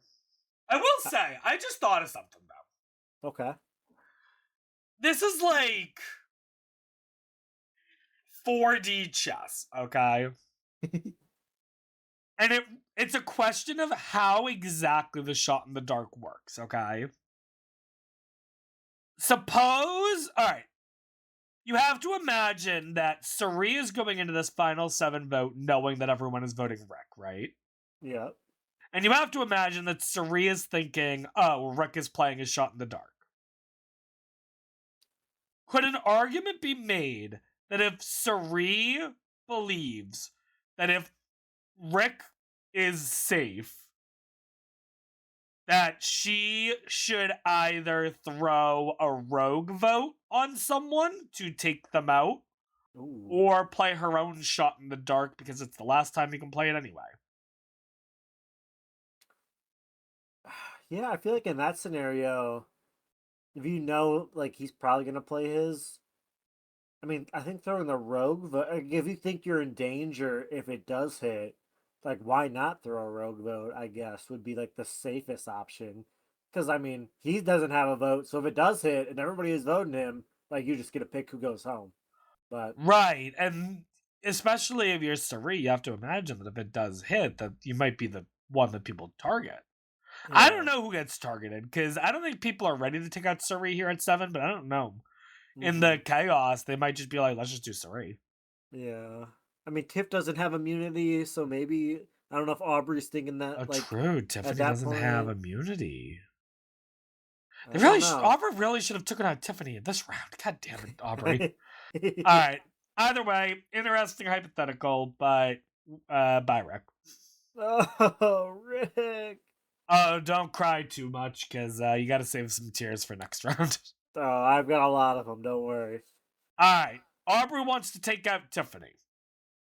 I will say, I just thought of something though. Okay. This is like 4D chess, okay? And it's a question of how exactly the shot in the dark works, okay? Suppose, all right, you have to imagine that Sari is going into this final 7 vote knowing that everyone is voting Rick, right? Yeah. And you have to imagine that Sari is thinking, oh, Rick is playing his shot in the dark. Could an argument be made that if Sari believes that if Rick is safe, that she should either throw a rogue vote on someone to take them out, Ooh. or play her own shot in the dark because it's the last time you can play it anyway? Yeah, I feel like in that scenario, if you know, like, he's probably gonna play his. I mean, I think throwing the rogue, if you think you're in danger, if it does hit, like, why not throw a rogue vote? I guess would be like the safest option, because I mean, he doesn't have a vote, so if it does hit and everybody is voting him, like, you just get to pick who goes home. But Right, and especially if you're Sari, you have to imagine that if it does hit, that you might be the one that people target. I don't yeah, know who gets targeted, because I don't think people are ready to take out Sari here at 7, but I don't know. In mm-hmm. the chaos, they might just be like, let's just do Sari. Yeah. I mean, Tiff doesn't have immunity, so maybe I don't know if Aubrey's thinking Oh, that, like, true. at Tiffany that doesn't have point. immunity. I don't know. Aubrey really should have taken out Tiffany in this round. God damn it, Aubrey. All right. Either way, interesting hypothetical, but bye, Rick. Oh, Rick. Oh, don't cry too much, because you got to save some tears for next round. Oh, I've got a lot of them. Don't worry. All right. Aubrey wants to take out Tiffany.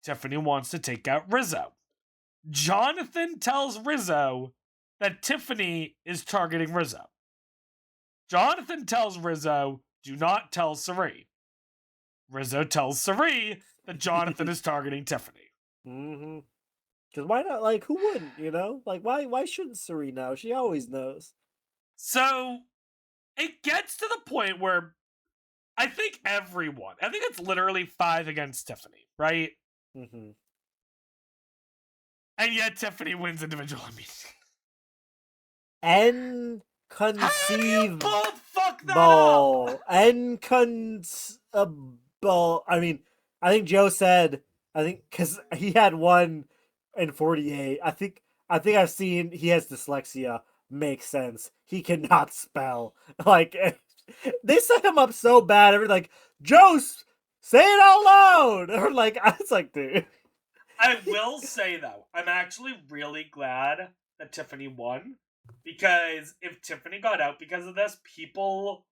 Tiffany wants to take out Rizzo. Jonathan tells Rizzo that Tiffany is targeting Rizzo. Jonathan tells Rizzo, do not tell Sari. Rizzo tells Sari that Jonathan is targeting Tiffany. Mm-hmm. Because why not? Like, who wouldn't? You know? Like, why shouldn't Suri know? She always knows. So it gets to the point where I think it's literally 5 against Tiffany, right? Mm-hmm. And yet Tiffany wins individual immunity. How do you Inconceivable. both fuck that up? Inconceivable. I mean, I think Joe said, I think, because he had one in 48. I think I've seen he has dyslexia. Makes sense. He cannot spell. Like, they set him up so bad. Everyone's like, Joe, say it out loud. Or like, I was like, dude. I will say though, I'm actually really glad that Tiffany won, because if Tiffany got out because of this, people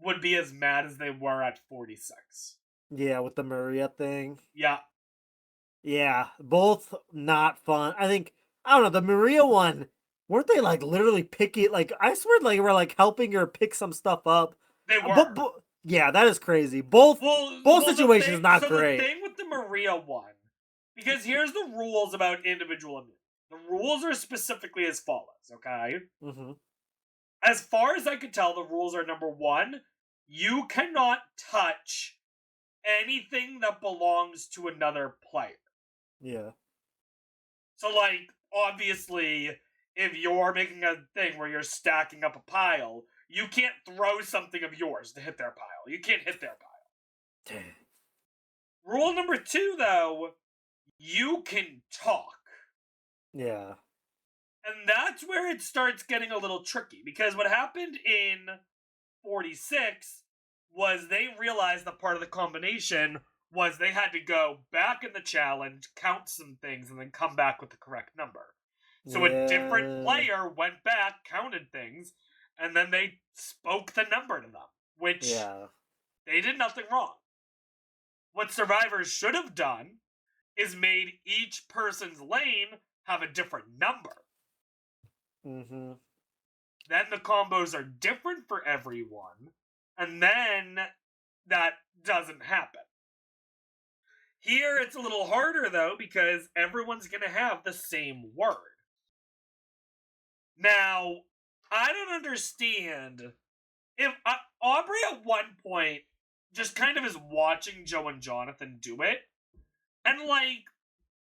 would be as mad as they were at 46. Yeah, with the Maria thing. Yeah, Yeah, both not fun. I don't know, the Maria one, weren't they like literally picky? Like, I swear, like, we're like helping her pick some stuff up. they But, were. yeah, that is crazy. Both situations not The great. thing with the Maria one, because here's the rules about individual immunity. The rules are specifically as follows, okay? Mm-hmm. As far as I could tell, the rules are: number 1, you cannot touch anything that belongs to another player. Yeah. So, like, obviously, if you're making a thing where you're stacking up a pile, you can't throw something of yours to hit their pile. You can't hit their pile. Rule number 2, though, you can talk. Yeah. And that's where it starts getting a little tricky, because what happened in 46 was they realized that part of the combination was they had to go back in the challenge, count some things, and then come back with the correct number. So a different Yeah. player went back, counted things, and then they spoke the number to them, which Yeah. they did nothing wrong. What survivors should have done is made each person's lane have a different number. Mm-hmm. Then the combos are different for everyone, and then that doesn't happen. Here it's a little harder though because everyone's going to have the same word. Now, I don't understand if Aubrey at one point just kind of is watching Joe and Jonathan do it, and like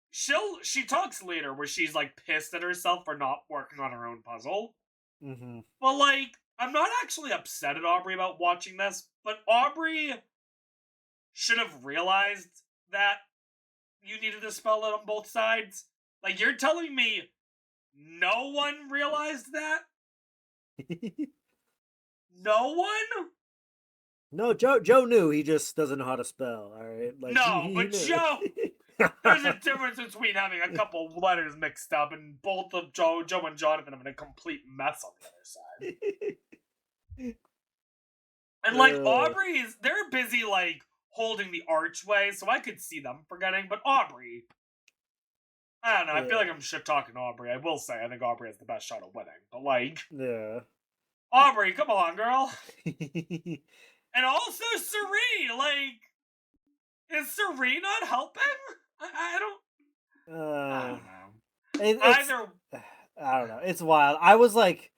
she talks later where she's like pissed at herself for not working on her own puzzle. Mm-hmm. But like, I'm not actually upset at Aubrey about watching this, but Aubrey should have realized that you needed to spell it on both sides. Like, you're telling me no one realized that? No one? No, Joe knew. He just doesn't know how to spell. All right, like No, he but knew. Joe, there's a difference between having a couple letters mixed up and both of Joe and Jonathan having a complete mess on the other side. And like Aubrey's, they're busy like holding the archway, so I could see them forgetting. But Aubrey, I don't know. I feel like I'm shit talking Aubrey. I will say I think Aubrey has the best shot of winning. But like, Yeah. Aubrey, come on, girl. And also Suri, like, is Suri not helping? I don't. I don't know. Either. I don't know. It's wild. I was like,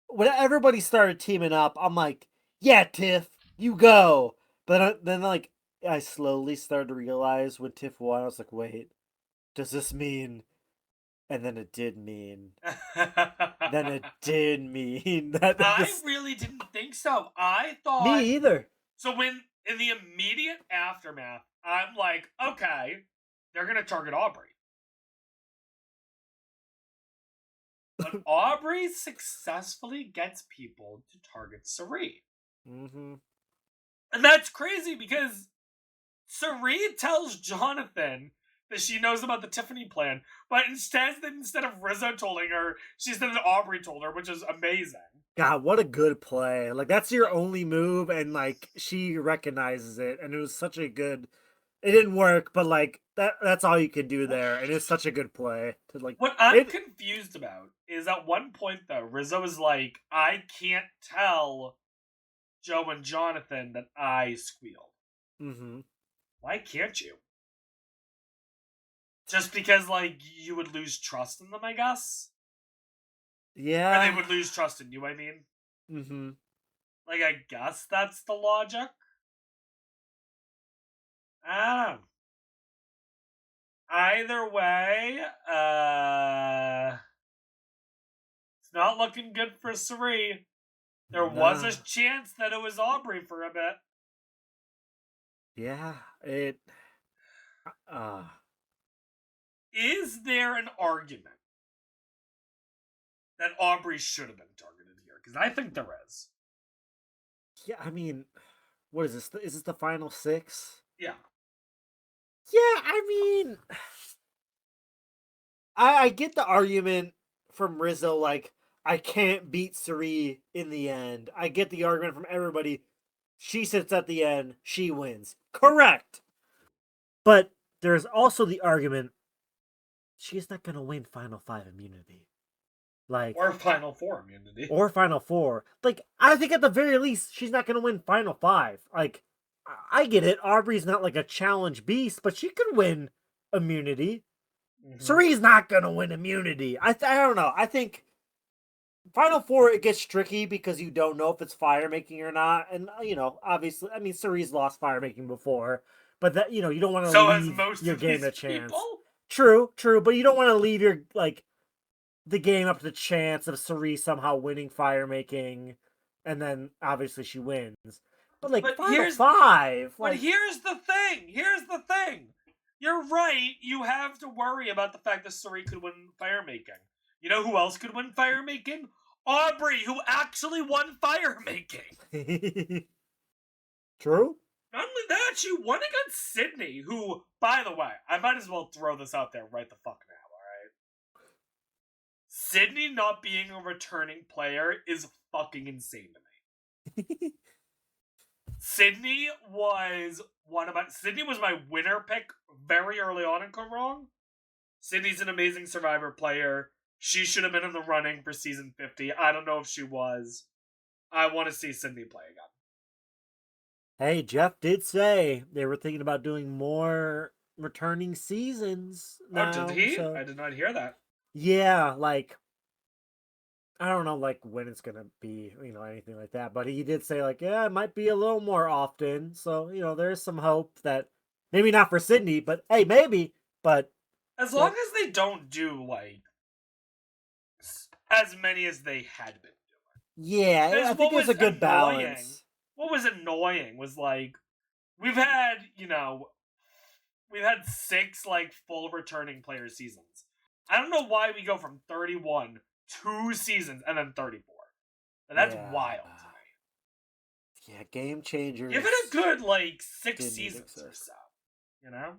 when everybody started teaming up, I'm like, yeah, Tiff, you go. But then like, I slowly started to realize when Tiff won, I was like, wait, does this mean? And then it did mean. Then it did mean that. I really didn't think so. I thought. Me either. So when in the immediate aftermath, I'm like, okay, they're gonna target Aubrey. But Aubrey successfully gets people to target Suri. Mm-hmm. And that's crazy because Suri tells Jonathan that she knows about the Tiffany plan, but instead of Rizzo telling her, she said that Aubrey told her, which is amazing. God, what a good play. Like, that's your only move, and, like, she recognizes it, and it was such a good... It didn't work, but, like, that's all you can do there, and it's such a good play. To, like, what I'm confused about is at one point, though, Rizzo is like, I can't tell Joe and Jonathan that I squealed. Mm-hmm. Why can't you? Just because, like, you would lose trust in them, I guess? Yeah. Or they would lose trust in you, I mean. Mm-hmm. Like, I guess that's the logic. I don't know. Either way, it's not looking good for Suri. There was a chance that it was Aubrey for a bit. Yeah, it... Is there an argument that Aubrey should have been targeted here? Because I think there is. Yeah, I mean, what is this? Is this the final 6? Yeah. Yeah, I mean... I get the argument from Rizzo, like, I can't beat Suri in the end. I get the argument from everybody. She sits at the end, she wins. Correct. But there's also the argument she's not going to win Final 5 immunity. Like, or Final 4 immunity. Or Final 4. Like, I think at the very least, she's not going to win Final 5. Like, I get it. Aubrey's not like a challenge beast, but she could win immunity. Mm-hmm. Suri's not going to win immunity. I don't know. I think Final 4, it gets tricky because you don't know if it's fire making or not. And, you know, obviously, I mean, Suri's lost fire making before. But, that, you know, you don't want to leave your game a chance. True. But you don't want to leave your, like, the game up to the chance of Suri somehow winning fire making. And then, obviously, she wins. But, like, Final 5. But here's the thing. You're right. You have to worry about the fact that Suri could win fire making. You know who else could win fire making? Aubrey, who actually won fire making. True. Not only that, she won against Sydney, who, by the way, I might as well throw this out there right the fuck now, alright? Sydney not being a returning player is fucking insane to me. Sydney was my winner pick very early on in Come Wrong. Sydney's an amazing Survivor player. She should have been in the running for season 50. I don't know if she was. I want to see Sydney play again. Hey, Jeff did say they were thinking about doing more returning seasons now. Oh, did he? So I did not hear that. yeah, like I don't know, like when it's gonna be, anything like that. But he did say, like, yeah, it might be a little more often. So there's some hope that maybe not for Sydney, but hey, maybe. But As long as they don't do like as many as they had been doing. yeah, I think it's a good balance. What was annoying was like we've had 6 like full returning player seasons. I don't know why we go from 31 2 seasons and then 34. But that's wild to me. Yeah, game changers. Give it a good like 6 seasons or so, you know?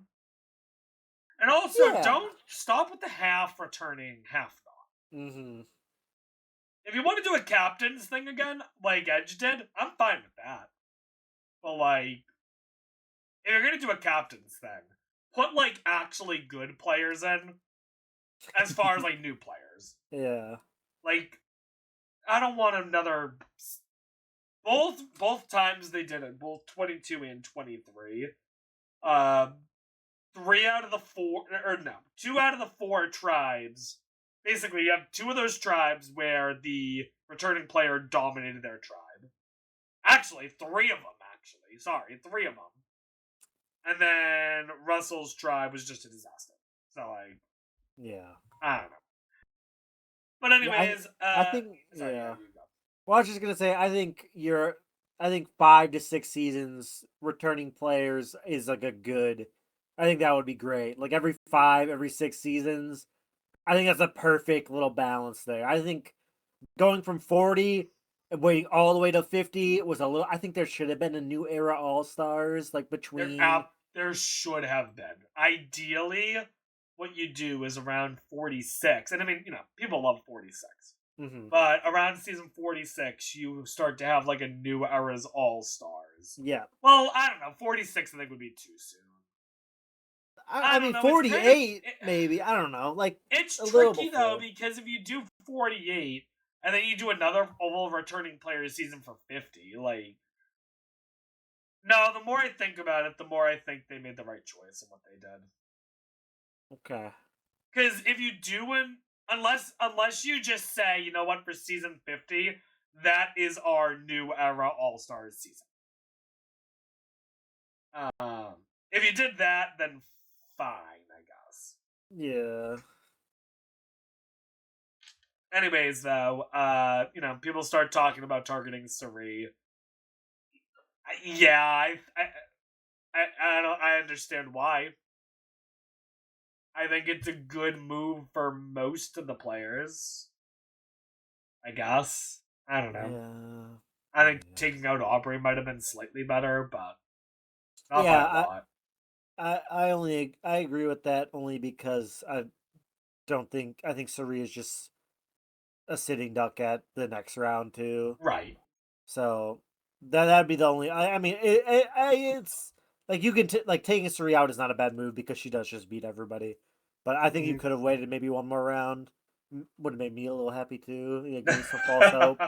And also, don't stop with the half returning, half not. Mm-hmm. If you want to do a captain's thing again, like Edge did, I'm fine with that. But like, if you're gonna do a captain's thing, put like actually good players in, as far as like new players. Yeah. Like, I don't want another. Both times they did it, both 22 and 23. 3 out of the 4, or no, 2 out of the 4 tribes. Basically, you have 2 of those tribes where the returning player dominated their tribe. Actually, 3 of them, actually. Sorry, 3 of them. And then Russell's tribe was just a disaster. So, like... Yeah. I don't know. But anyways, I think... sorry, yeah. Well, I was just going to say, I think 5 to 6 seasons returning players is like a good... I think that would be great. Like every 5, every 6 seasons... I think that's a perfect little balance there. I think going from 40 and waiting all the way to 50 was a little... I think there should have been a new era All-Stars, like between... There should have been. Ideally, what you do is around 46. And I mean, people love 46. Mm-hmm. But around season 46, you start to have like a new era's All-Stars. Yeah. Well, I don't know. 46 I think would be too soon. I mean, 48, maybe. I don't know. Like, it's tricky, though, because if you do 48, and then you do another full returning player season for 50, like... No, the more I think about it, the more I think they made the right choice in what they did. Okay. Because if you do unless you just say, you know what, for season 50, that is our new era All-Stars season. If you did that, then fine, I guess. Yeah. Anyways, though, people start talking about targeting Suri. Yeah, I understand why. I think it's a good move for most of the players. I guess. I don't know. Yeah. I think taking out Aubrey might have been slightly better, but not by a lot. I agree with that only because I think Suri is just a sitting duck at the next round too. Right. So that'd be the only. I mean, it's like you can like taking Suri out is not a bad move because she does just beat everybody. But I think you could have waited maybe one more round. Would have made me a little happy too. Give me some false hope.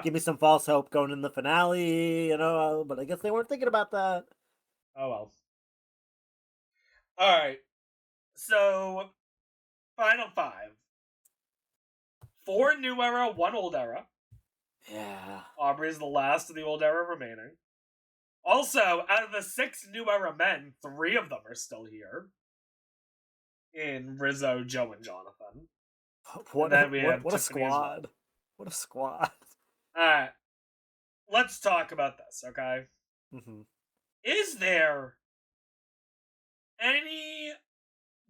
Give me some false hope going in the finale. But I guess they weren't thinking about that. Oh well. All right. So, final 5. 4 new era, 1 old era. Yeah. Aubrey is the last of the old era remaining. Also, out of the 6 new era men, 3 of them are still here. In Rizzo, Joe, and Jonathan. What a squad. Well. What a squad. Alright. Let's talk about this, okay? Mm-hmm. Is there any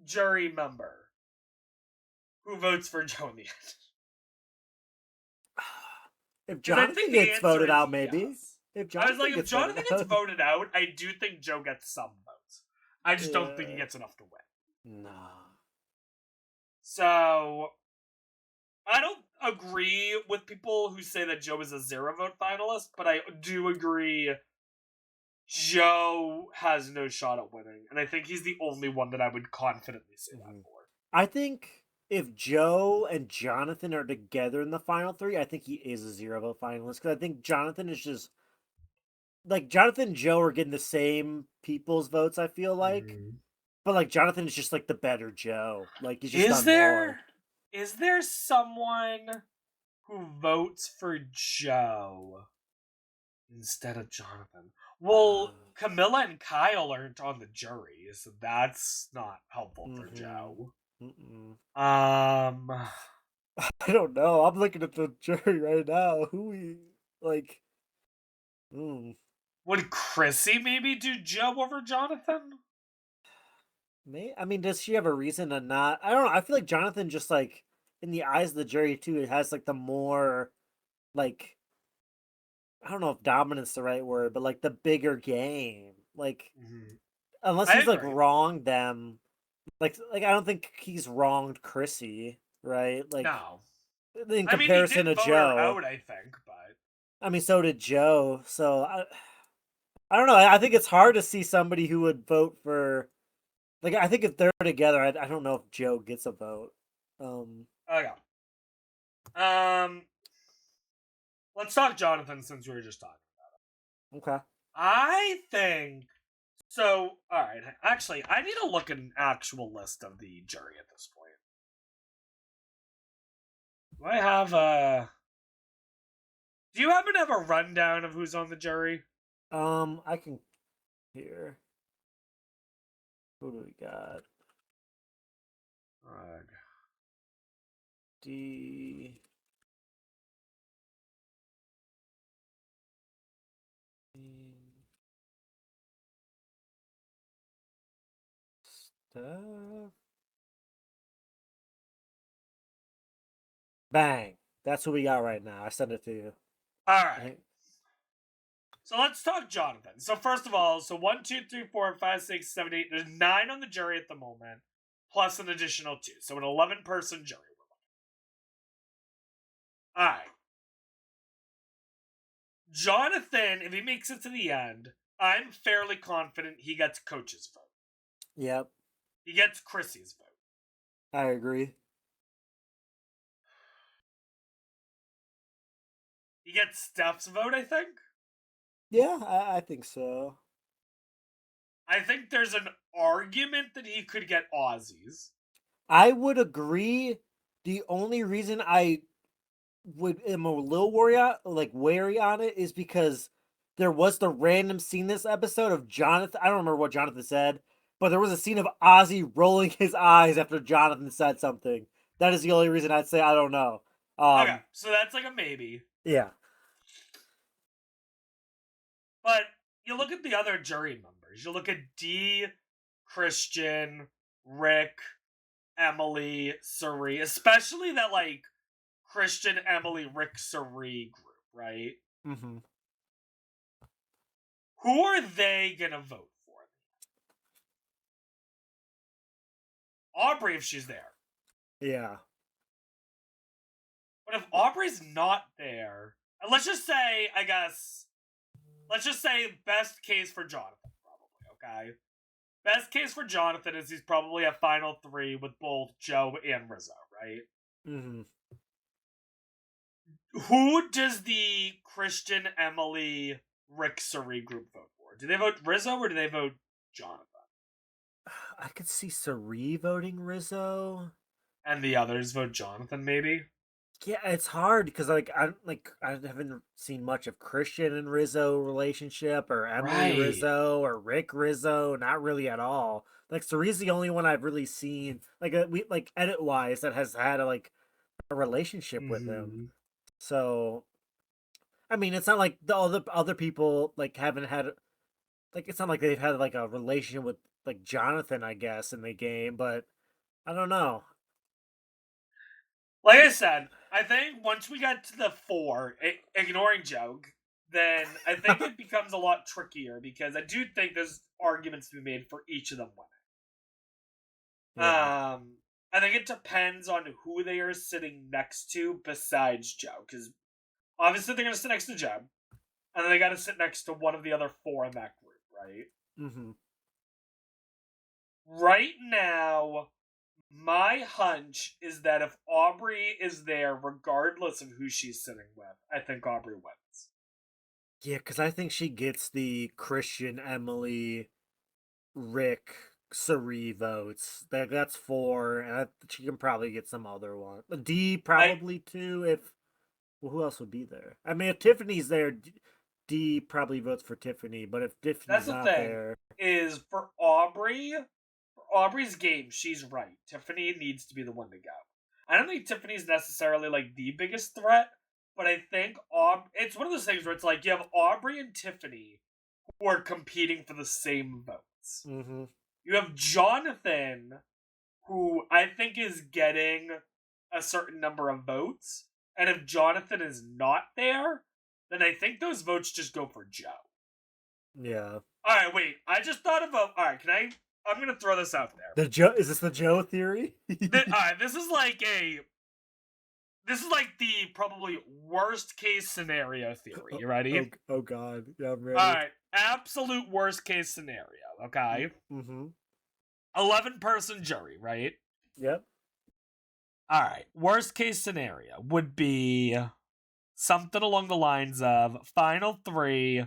jury member who votes for Joe in the end? If Jonathan gets voted out, maybe. Yes. If I was like, Jonathan if gets Jonathan voted gets out, voted out, I do think Joe gets some votes. I just don't think he yeah, gets enough to win. no. So I don't agree with people who say that Joe is a 0 vote finalist, but I do agree Joe has no shot at winning, and I think he's the only one that I would confidently say that Mhm. for. I think if Joe and Jonathan are together in the final three, I think he is a 0 vote finalist because I think Jonathan is just like Jonathan and Joe are getting the same people's votes. I feel like, Mm-hmm. but like Jonathan is just like the better Joe. Like he's just Is done more. there someone who votes for Joe instead of Jonathan? Well, Camilla and Kyle aren't on the jury, so that's not helpful for Mm-hmm. Joe. Mm-mm. Um, I don't know. I'm looking at the jury right now. Who we like? Mm, would Chrissy maybe do Joe over Jonathan? I mean, does she have a reason to not? I don't know. I feel like Jonathan just like in the eyes of the jury too. It has like the more like I don't know if dominance the right word, but like the bigger game. Like Mm-hmm. unless I he's like agree. wronged them, like I don't think he's wronged Chrissy, right? Like No. in I mean, he comparison did to vote her Joe. out, I think, but I mean, so did Joe. So I don't know. I think it's hard to see somebody who would vote for. Like I think if they're together, I don't know if Joe gets a vote. Um. okay. Um, let's talk Jonathan since we were just talking. Okay. I think so. All right, actually, I need to look at an actual list of the jury at this point. Do I have a? Do you happen to have a rundown of who's on the jury? I can here. Who do we got? Uh, D. Stuff. Bang. That's who we got right now. I sent it to you. all I right. think. So let's talk Jonathan. So first of all, so 1, 2, 3, 4, 5, 6, 7, 8. There's 9 on the jury at the moment, plus an additional 2. So an 11-person jury. All right. Jonathan, if he makes it to the end, I'm fairly confident he gets Coach's vote. Yep. He gets Chrissy's vote. I agree. He gets Steph's vote, I think. Yeah, I think so. I think there's an argument that he could get Ozzy's. I would agree. The only reason I would am a little wary on it is because there was the random scene this episode of Jonathan. I don't remember what Jonathan said, but there was a scene of Ozzy rolling his eyes after Jonathan said something. That is the only reason I'd say I don't know. Okay, so that's like a maybe. Yeah. But you look at the other jury members. You look at D, Christian, Rick, Emily, Suri, especially that like Christian, Emily, Rick, Suri group, right? Mm-hmm. Who are they gonna vote for? Aubrey, if she's there. Yeah. But if Aubrey's not there, and let's just say, I guess, let's just say best case for Jonathan, probably, okay? Best case for Jonathan is he's probably a final 3 with both Joe and Rizzo, right? Mm-hmm. Who does the Christian, Emily, Rick, Suri group vote for? Do they vote Rizzo or do they vote Jonathan? I could see Sari voting Rizzo. And the others vote Jonathan, maybe? Yeah, it's hard because I haven't seen much of Christian and Rizzo relationship or Emily Right. Rizzo or Rick Rizzo, not really at all. Like Sari's the only one I've really seen we like edit wise that has had a relationship with him. Mm-hmm. So I mean, it's not like the other people like haven't had like it's not like they've had like a relationship with like Jonathan, I guess, in the game, but I don't know. Like I said, I think once we get to the 4, ignoring Joe, then I think it becomes a lot trickier because I do think there's arguments to be made for each of them winning. Yeah. I think it depends on who they are sitting next to besides Joe, because obviously they're gonna sit next to Joe, and then they got to sit next to one of the other four in that group, right? Mm-hmm. Right now, my hunch is that if Aubrey is there, regardless of who she's sitting with, I think Aubrey wins. Yeah, because I think she gets the Christian, Emily, Rick, Sari votes. That's four, and she can probably get some other one. D I probably too. If well, who else would be there? I mean, if Tiffany's there, D probably votes for Tiffany. But if That's Tiffany's the not thing there, is for Aubrey, for Aubrey's game, she's right. Tiffany needs to be the one to go. I don't think Tiffany's necessarily like the biggest threat, but I think it's one of those things where it's like you have Aubrey and Tiffany who are competing for the same votes. mm-hmm. You have Jonathan, who I think is getting a certain number of votes, and if Jonathan is not there, then I think those votes just go for Joe. Yeah. All right, wait. I just thought of a. All right, can I? I'm gonna throw this out there. The Joe is this the Joe theory? All right, this is like a. This is like the probably worst case scenario theory. You ready? Oh God, yeah, I'm ready. All right, absolute worst case scenario. Okay. Mm-hmm. 11-person jury, right? Yep. All right. Worst case scenario would be something along the lines of final three.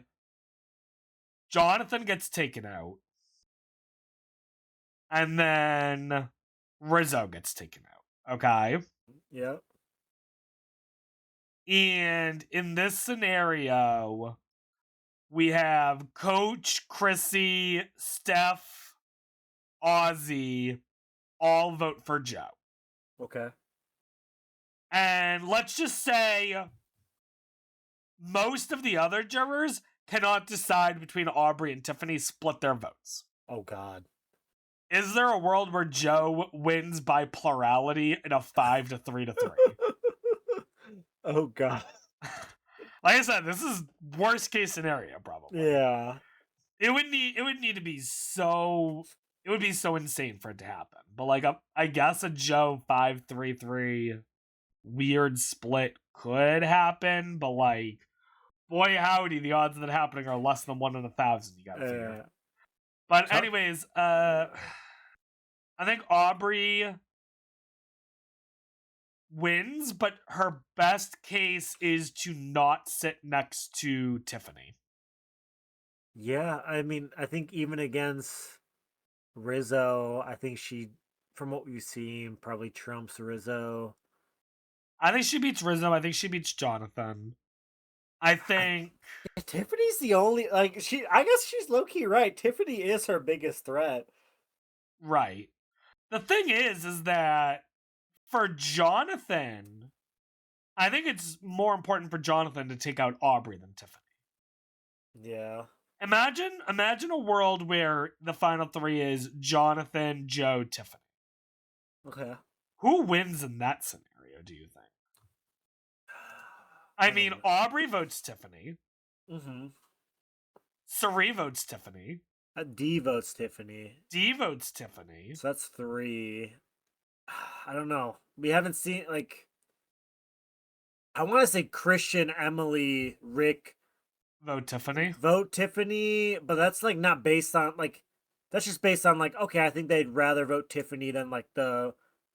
Jonathan gets taken out, and then Rizzo gets taken out. Okay. Yep. And in this scenario, we have Coach, Chrissy, Steph, Ozzy all vote for Joe. Okay. And let's just say most of the other jurors cannot decide between Aubrey and Tiffany, split their votes. Oh God. Is there a world where Joe wins by plurality in a 5-3 to 3? Oh God. Like I said, this is worst case scenario probably. Yeah. It would need to be so it would be so insane for it to happen. But like I guess a Joe 5-3-3 weird split could happen, but like boy howdy, the odds of that happening are less than 1 in 1,000, you gotta figure. But anyways, I think Aubrey wins, but her best case is to not sit next to Tiffany. Yeah, I mean, I think even against Rizzo, I think she, from what we've seen, probably trumps Rizzo. I think she beats Rizzo. I think she beats Jonathan. I think Tiffany's the only like she. I guess she's low key right. Tiffany is her biggest threat. right. The thing is that for Jonathan, I think it's more important for Jonathan to take out Aubrey than Tiffany. Yeah. Imagine a world where the final three is Jonathan, Joe, Tiffany. Okay. Who wins in that scenario, do you think? I mean, Aubrey votes Tiffany. Mm-hmm. Sari votes Tiffany. D votes Tiffany. D votes Tiffany. So that's 3. I don't know. We haven't seen like. I want to say Christian, Emily, Rick vote Tiffany. Vote Tiffany, but that's like not based on like. That's just based on like okay, I think they'd rather vote Tiffany than like the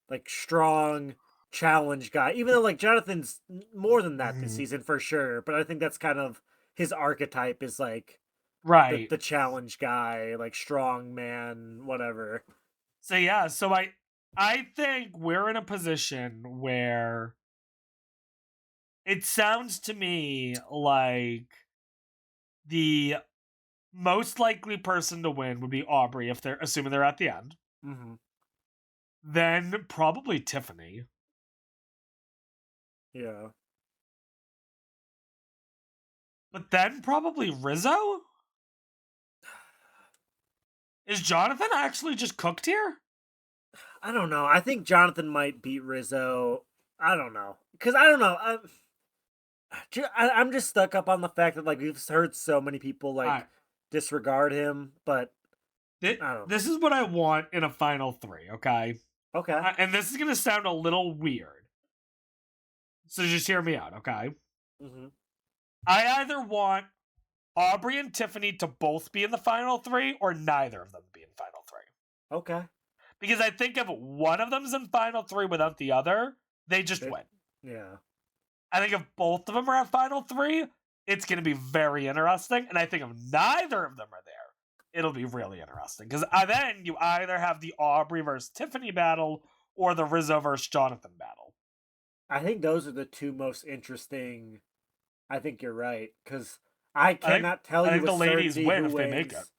like strong challenge guy. Even though like Jonathan's more than that this season for sure, but I think that's kind of his archetype is like right the challenge guy, like strong man, whatever. So yeah, so I think we're in a position where it sounds to me like the most likely person to win would be Aubrey if they're assuming they're at the end. Mm-hmm. Then probably Tiffany. Yeah. But then probably Rizzo? Is Jonathan actually just cooked here? I don't know. I think Jonathan might beat Rizzo. I don't know. Because I don't know. I'm just stuck up on the fact that like we've heard so many people All right. like disregard him, but I don't This is what I want in a final three, okay? know. Okay. And this is going to sound a little weird. So just hear me out, okay? Hmm. I either want Aubrey and Tiffany to both be in the final three or neither of them be in final three. Okay. Because I think if one of them's in final three without the other, they just It, win. yeah. I think if both of them are at final three, it's going to be very interesting. And I think if neither of them are there, it'll be really interesting. Because then you either have the Aubrey versus Tiffany battle or the Rizzo versus Jonathan battle. I think those are the two most interesting. I think you're right because I I think cannot tell I you think with the ladies certainty win who if they make it. wins.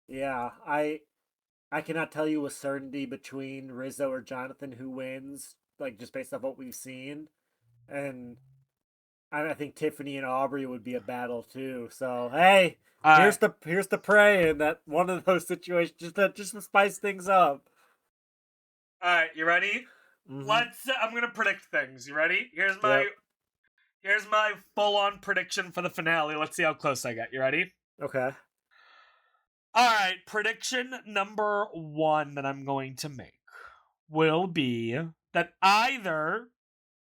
Yeah, I cannot tell you with certainty between Rizzo or Jonathan who wins, like just based off what we've seen, and I think Tiffany and Aubrey would be a battle too. So hey, All right, here's the praying that one of those situations just to spice things up. all right. You ready? Mm-hmm. Let's. I'm gonna predict things. You ready? Yep. Here's my full on prediction for the finale. Let's see how close I get. You ready? Okay. All right. Prediction number one that I'm going to make will be that either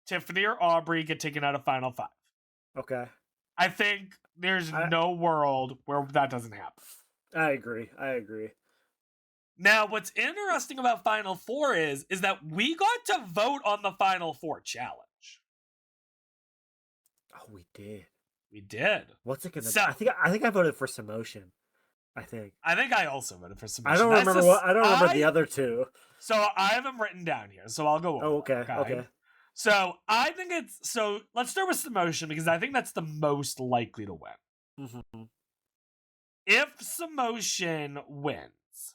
Tiffany or Aubrey get taken out of Final Five. Okay. I think there's I no world where that doesn't happen. I agree. I agree. Now, what's interesting about Final Four is that we got to vote on the Final Four challenge. Oh, we did. We did. What's it gonna be? So I think I voted for Samotion. I think. I think I also voted for I submission. don't remember I don't remember the other two. So I have them written down here. So I'll go over Oh, them. okay. Okay. Okay. So I think let's start with Samotion because I think that's the most likely to win. Mm-hmm. If Samotion wins,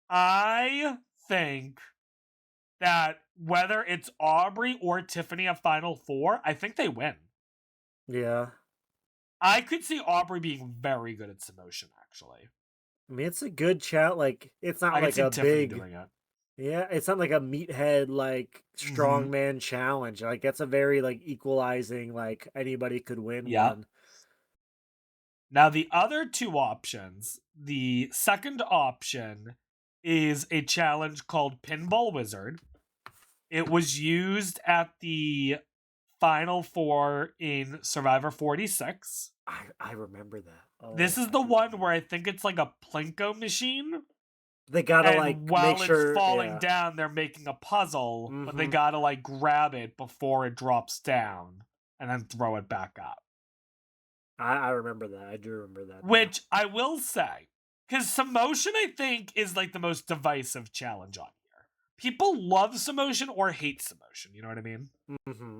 I think that whether it's Aubrey or Tiffany at Final Four, I think they win. Yeah. I could see Aubrey being very good at Samotion, actually. I mean, it's a good chat. Like, it's not I could like see a Tiffany big. doing it. Yeah, it's not like a meathead like Mm-hmm. strongman challenge. Like that's a very like equalizing. Like anybody could win Yeah. one. Now, the other two options, the second option is a challenge called Pinball Wizard. It was used at the Final Four in Survivor 46. I remember that. This Oh, is I the do one remember where I that. think it's like a Plinko machine. They gotta And like make while it's sure. falling Yeah. down, they're making a puzzle, but they Mm-hmm. gotta like grab it before it drops down and then throw it back up. I remember that. I do remember that now. Which I will say, because Samotion, I think, is like the most divisive challenge on here. People love Samotion or hate Samotion, you know what I mean? Mm-hmm.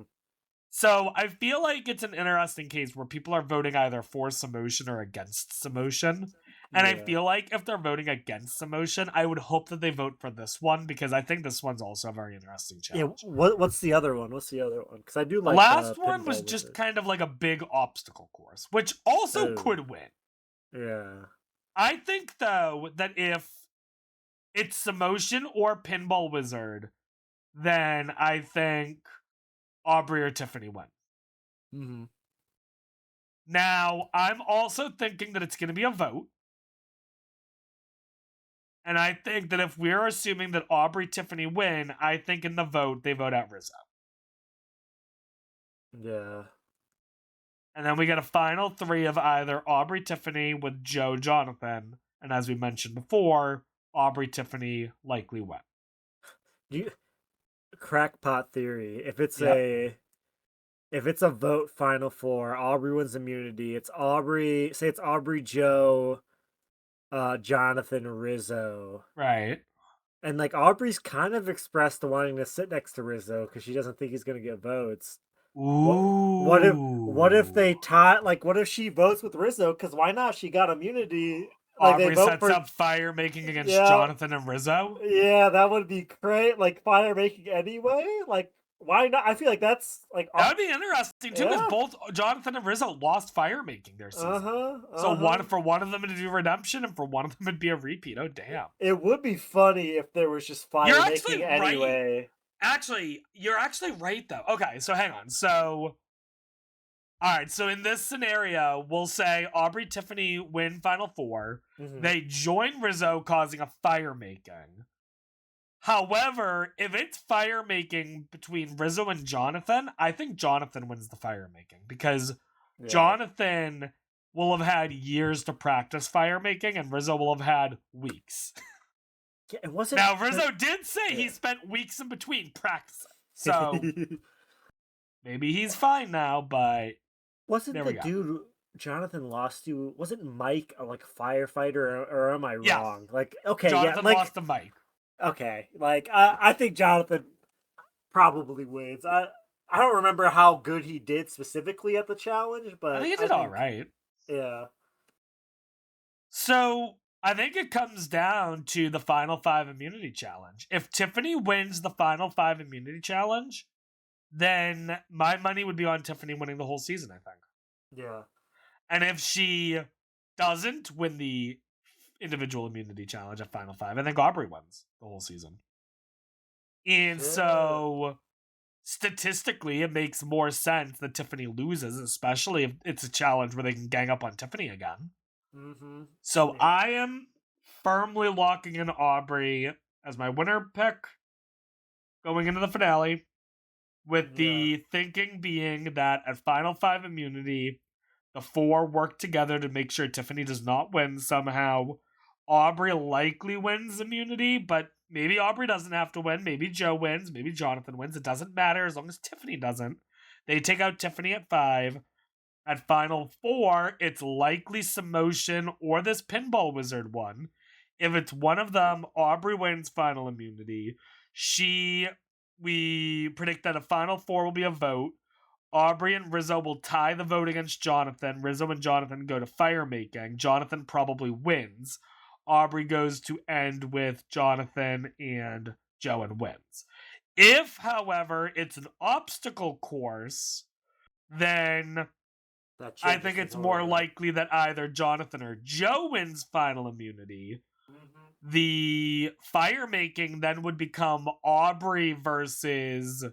So I feel like it's an interesting case where people are voting either for Samotion or against Samotion. And I Yeah. feel like if they're voting against Samotion, I would hope that they vote for this one because I think this one's also a very interesting Yeah. challenge. What's the other one? What's the other one? Because I do The like last one was Pinball just Wizard. kind of like a big obstacle course, which also Oh. could win. Yeah. I think, though, that if it's Samotion or Pinball Wizard, then I think Aubrey or Tiffany win. Mm-hmm. Now, I'm also thinking that it's going to be a vote. And I think that if we're assuming that Aubrey, Tiffany win, I think in the vote, they vote out Rizzo. Yeah. And then we get a final three of either Aubrey, Tiffany with Joe, Jonathan. And as we mentioned before, Aubrey, Tiffany likely win. You crackpot theory. Yep. If it's a vote final four, Aubrey wins immunity. It's Aubrey. Say it's Aubrey, Joe, Jonathan, Rizzo, Right. and like Aubrey's kind of expressed wanting to sit next to Rizzo because she doesn't think he's gonna get votes. What if Ooh. they tie? Like, what if she votes with Rizzo? Because why not? She got immunity. Like they Aubrey vote sets for. up fire making against Yeah, Jonathan and Rizzo. yeah, that would be great. Like fire making anyway. Like why not? I feel like that's like That would be interesting too, because yeah. both Jonathan and Rizzo lost fire making their Uh season. huh. So Uh huh. one of them to do redemption, and for one of them it'd be a repeat. Oh damn! It would be funny if there was just You're fire actually making right. anyway. You're actually right though. Okay, so hang on. So All right, so in this scenario, we'll say Aubrey Tiffany win Final Four. Mm-hmm. They join Rizzo, causing a fire making. However, if it's fire making between Rizzo and Jonathan, I think Jonathan wins the fire making because Yeah. Jonathan will have had years to practice fire making and Rizzo will have had weeks. Yeah, it wasn't. Now, Rizzo did say he spent weeks in between practicing. So maybe he's fine now, but Wasn't there the we go. dude Jonathan lost to? Wasn't Mike a like firefighter, or am I Yeah. wrong? Like, okay, yeah, Jonathan like, lost to Mike. okay, like, I think Jonathan probably wins. I don't remember how good he did specifically at the challenge, I but think he I did all think, right. yeah, So I think it comes down to the Final Five immunity challenge. If Tiffany wins the Final Five immunity challenge, then my money would be on Tiffany winning the whole season, I think. yeah, And if she doesn't win the individual immunity challenge at Final Five, I think Aubrey wins the whole season. And yeah. so statistically, it makes more sense that Tiffany loses, especially if it's a challenge where they can gang up on Tiffany again. Mm-hmm. So I am firmly locking in Aubrey as my winner pick going into the finale, with Yeah. the thinking being that at Final Five immunity, the four work together to make sure Tiffany does not win somehow. Aubrey likely wins immunity, but maybe Aubrey doesn't have to win. Maybe Joe wins. Maybe Jonathan wins. It doesn't matter as long as Tiffany doesn't. They take out Tiffany at 5. At Final Four, it's likely Samotion or this Pinball Wizard one. If it's one of them, Aubrey wins final immunity. We predict that a Final Four will be a vote. Aubrey and Rizzo will tie the vote against Jonathan. Rizzo and Jonathan go to fire making. Jonathan probably wins. Aubrey goes to end with Jonathan and Joe and wins. If, however, it's an obstacle course, then That I changes think it's things a more little bit. likely that either Jonathan or Joe wins final immunity. Mm-hmm. The fire making then would become Aubrey versus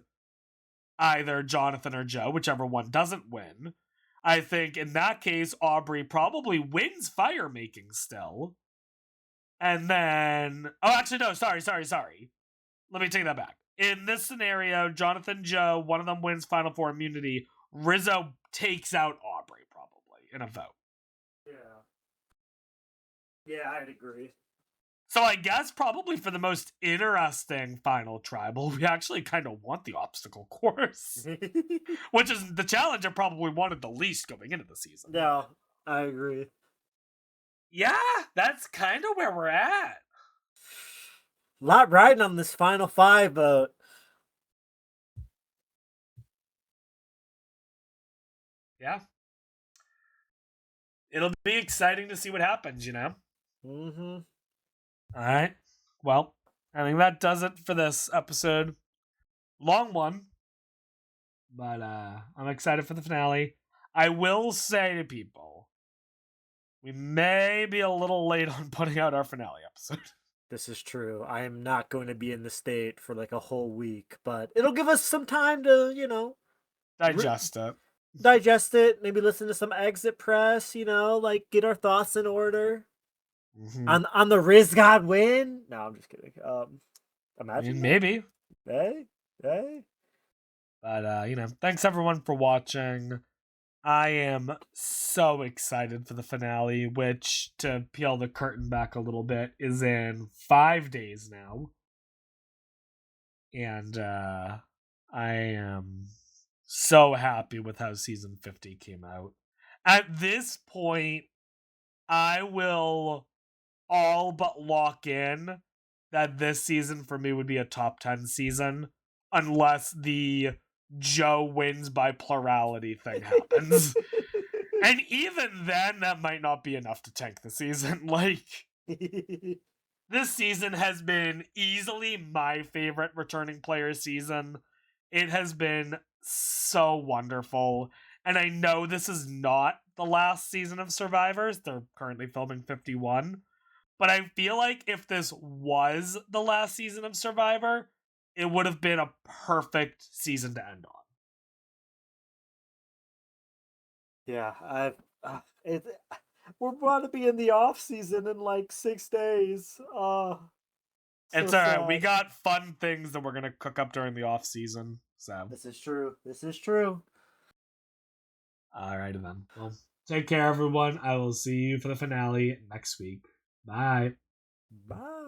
either Jonathan or Joe, whichever one doesn't win. I think in that case, Aubrey probably wins fire making still. And then. Oh, actually, no, sorry. Let me take that back. In this scenario, Jonathan, Joe, one of them wins Final Four immunity. Rizzo takes out Aubrey, probably, in a vote. Yeah. Yeah, I'd agree. So I guess probably for the most interesting final tribal, we actually kind of want the obstacle course, which is the challenge I probably wanted the least going into the season. No, I agree. Yeah, that's kind of where we're at. Lot riding on this final five vote. Yeah. It'll be exciting to see what happens, you know? Mm-hmm. All right. Well, I think that does it for this episode. Long one, but I'm excited for the finale. I will say to people, we may be a little late on putting out our finale episode. This is true. I am not going to be in the state for like a whole week, but it'll give us some time to, Digest it. digest it, maybe listen to some exit press, like get our thoughts in order. Mm-hmm. On the Riz God win? No, I'm just kidding. Imagine maybe. Hey. But thanks everyone for watching. I am so excited for the finale, which, to peel the curtain back a little bit, is in 5 days now. And I am so happy with how season 50 came out. At this point, I will all but lock in that this season for me would be a top 10 season, unless the Joe wins by plurality thing happens. And even then, that might not be enough to tank the season. Like, this season has been easily my favorite returning player season. It has been so wonderful. And I know this is not the last season of Survivors. They're currently filming 51. But I feel like if this was the last season of Survivor, it would have been a perfect season to end on. Yeah, it. We're about to be in the off season in like 6 days. So It's all right. We sad. got fun things that we're gonna cook up during the off season. So, This is true. This is true. all right then. Well, take care, everyone. I will see you for the finale next week. Bye. Bye.